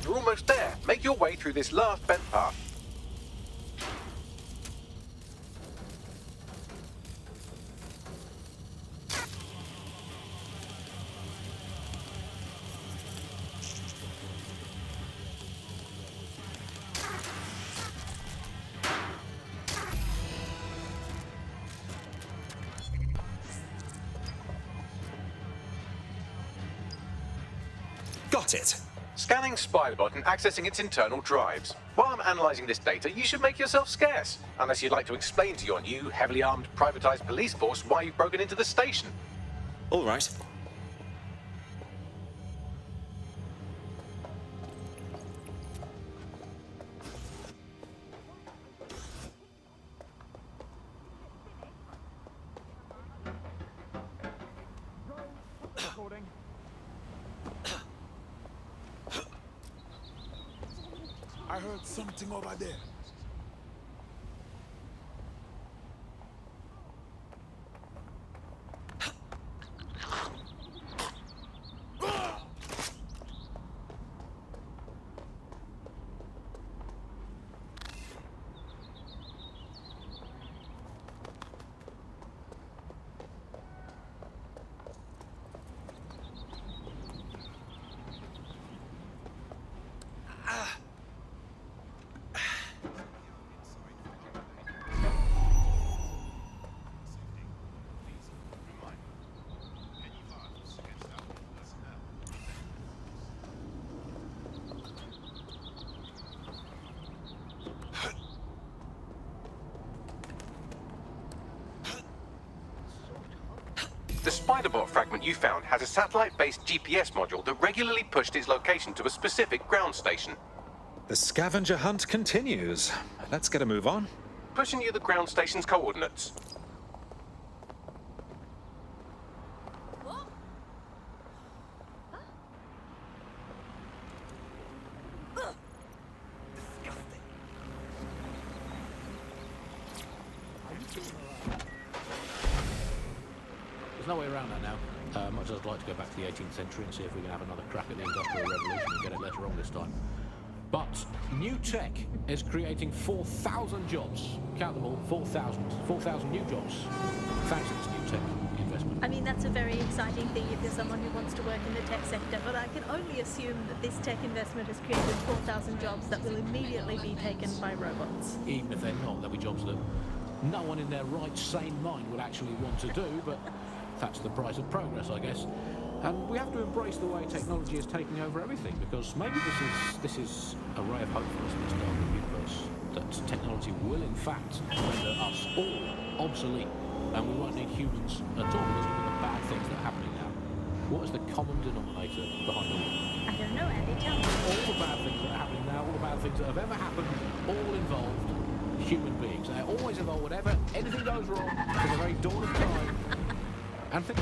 You're almost there. Make your way through this last vent path. Got it. Scanning Spiderbot and accessing its internal drives. While I'm analysing this data, you should make yourself scarce. Unless you'd like to explain to your new, heavily armed, privatised police force why you've broken into the station. All right. I heard something over there. The Spiderbot fragment you found has a satellite-based GPS module that regularly pushed its location to a specific ground station. The scavenger hunt continues. Let's get a move on. Pushing you the ground station's coordinates. There's no way around that now. Much as I'd like to go back to the 18th century and see if we can have another crack at the Industrial Revolution and get it later on this time. But new tech is creating 4,000 jobs. Count them all, 4,000. 4,000 new jobs. Thanks to this new tech investment. I mean, that's a very exciting thing if you're someone who wants to work in the tech sector, but I can only assume that this tech investment has created 4,000 jobs that will immediately be taken by robots. Even if they're not, there'll be jobs that no one in their right, sane mind would actually want to do, but that's the price of progress, I guess. And we have to embrace the way technology is taking over everything, because maybe this is a ray of hope for us in this dark universe, that technology will in fact render us all obsolete, and we won't need humans at all. Because look at the bad things that are happening now. What is the common denominator behind all of them? I don't know, Andy, tell me. All the bad things that are happening now, all the bad things that have ever happened, all involved human beings. They always involve whatever, anything goes wrong from the very dawn of time. And think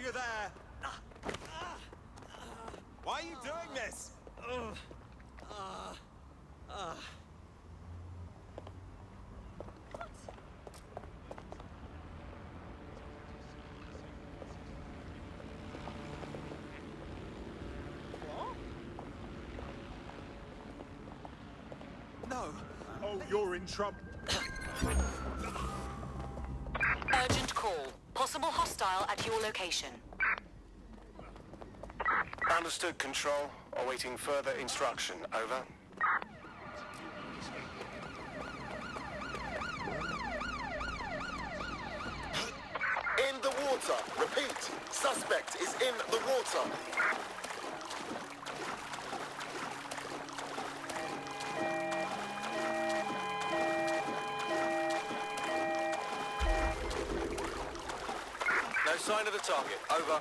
you there? Why are you doing this? No. Oh, you're in trouble. Urgent call. Possible hostile at your location. Understood, Control. Awaiting further instruction. Over. In the water. Repeat. Suspect is in the water. No sign of the target. Over.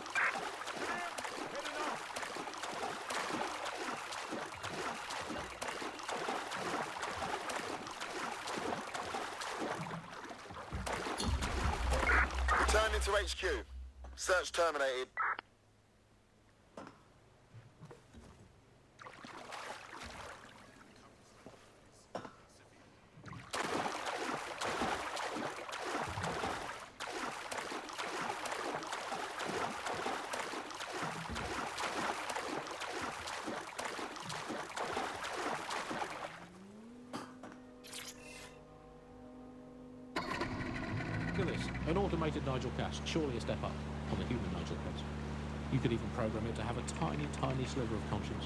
Returning to HQ. Search terminated. Look at this. An automated Nigel cast. Surely a step up on the human Nigel cast. You could even program it to have a tiny, tiny sliver of conscience.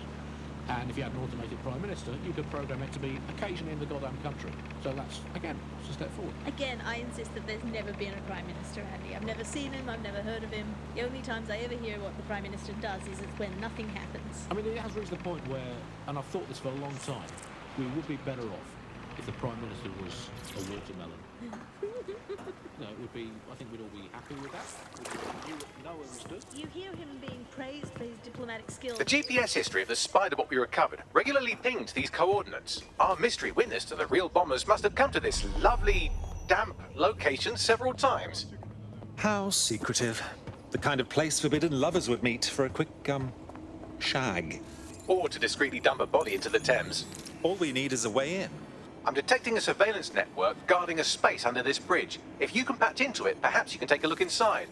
And if you had an automated Prime Minister, you could program it to be occasionally in the goddamn country. So that's, again, it's a step forward. Again, I insist that there's never been a Prime Minister, Andy. I've never seen him, I've never heard of him. The only times I ever hear what the Prime Minister does is it's when nothing happens. I mean, it has reached the point where, and I've thought this for a long time, we would be better off if the Prime Minister was a watermelon. No, it would be, I think we'd all be happy with that. No understood. You hear him being praised for his diplomatic skills. The GPS history of the spider bot we recovered regularly pinged these coordinates. Our mystery witness to the real bombers must have come to this lovely, damp location several times. How secretive. The kind of place forbidden lovers would meet for a quick, shag. Or to discreetly dump a body into the Thames. All we need is a way in. I'm detecting a surveillance network guarding a space under this bridge. If you can patch into it, perhaps you can take a look inside.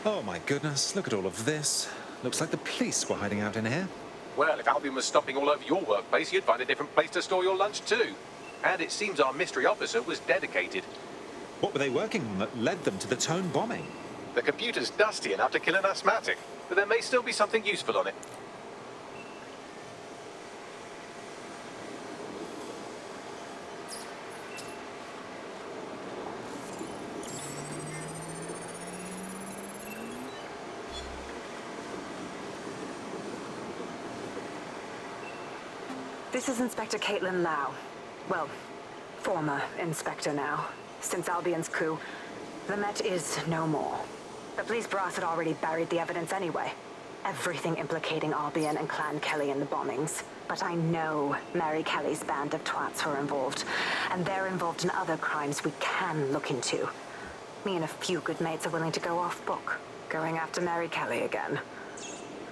Oh my goodness, look at all of this. Looks like the police were hiding out in here. Well, if Albion was stopping all over your workplace, you'd find a different place to store your lunch too. And it seems our mystery officer was dedicated. What were they working on that led them to the Tone bombing? The computer's dusty enough to kill an asthmatic, but there may still be something useful on it. This is Inspector Caitlin Lau. Well, former Inspector now. Since Albion's coup, the Met is no more. The police brass had already buried the evidence anyway. Everything implicating Albion and Clan Kelly in the bombings. But I know Mary Kelly's band of twats were involved, and they're involved in other crimes we can look into. Me and a few good mates are willing to go off book, going after Mary Kelly again.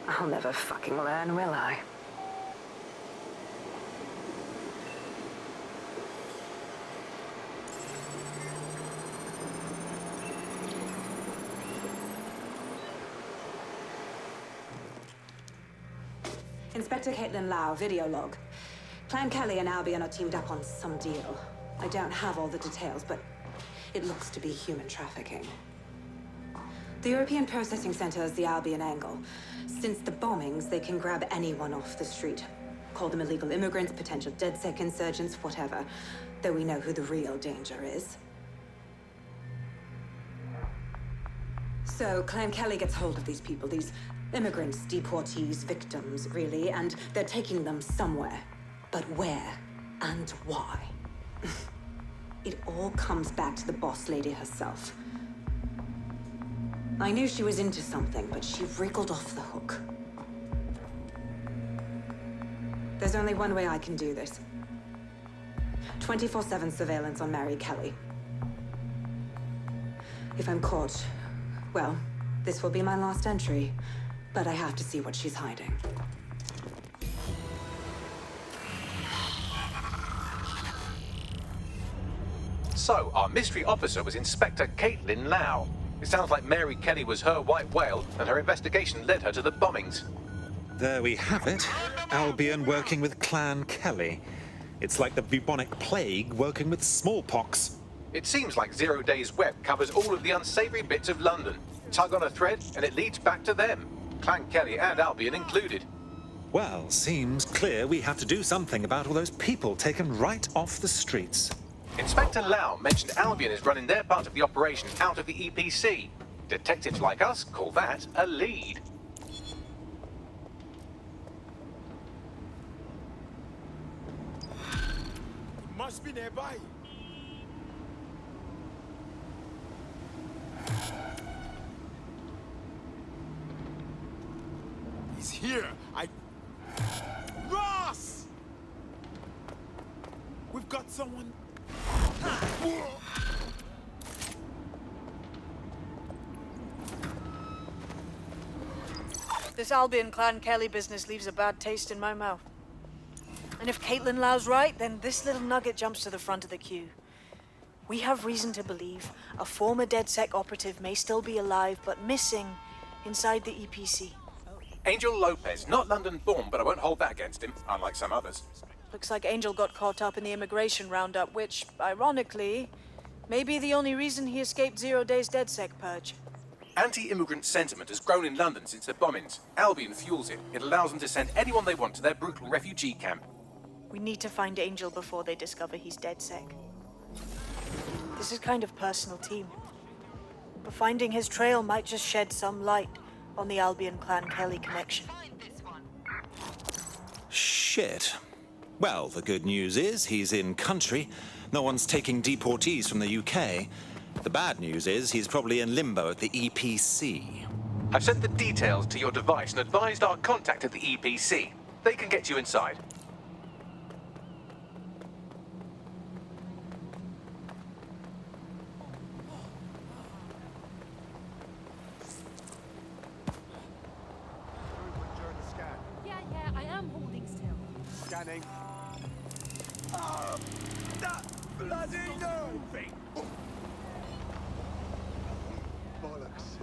I'll never fucking learn, will I? Inspector Caitlin Lau, video log. Clan Kelly and Albion are teamed up on some deal. I don't have all the details, but it looks to be human trafficking. The European Processing Center is the Albion angle. Since the bombings, they can grab anyone off the street. Call them illegal immigrants, potential DedSec insurgents, whatever. though we know who the real danger is. So, Clan Kelly gets hold of these people, these immigrants, deportees, victims, really, and they're taking them somewhere. But where and why? It all comes back to the boss lady herself. I knew she was into something, but she wriggled off the hook. There's only one way I can do this. 24/7 surveillance on Mary Kelly. If I'm caught, well, this will be my last entry, but I have to see what she's hiding. So, our mystery officer was Inspector Caitlin Lau. It sounds like Mary Kelly was her white whale, and her investigation led her to the bombings. There we have it. Albion working with Clan Kelly. It's like the bubonic plague working with smallpox. It seems like Zero Days Web covers all of the unsavory bits of London. Tug on a thread, and it leads back to them. Clan Kelly and Albion included. Well, seems clear we have to do something about all those people taken right off the streets. Inspector Lau mentioned Albion is running their part of the operation out of the EPC. Detectives like us call that a lead. It must be nearby. He's here. Ross! We've got someone. This Albion Clan Kelly business leaves a bad taste in my mouth. And if Caitlin Lau's right, then this little nugget jumps to the front of the queue. We have reason to believe a former DedSec operative may still be alive, but missing inside the EPC. Angel Lopez, not London-born, but I won't hold that against him, unlike some others. Looks like Angel got caught up in the immigration roundup, which, ironically, may be the only reason he escaped 0 Days DedSec purge. Anti-immigrant sentiment has grown in London since the bombings. Albion fuels it. It allows them to send anyone they want to their brutal refugee camp. We need to find Angel before they discover he's DedSec. This is kind of personal team. But finding his trail might just shed some light on the Albion Clan Kelly connection. Shit. Well, the good news is he's in country. No one's taking deportees from the UK. The bad news is he's probably in limbo at the EPC. I've sent the details to your device and advised our contact at the EPC. They can get you inside. Yeah, I am holding still. Scanning. Oh, that bloody no! Bollocks.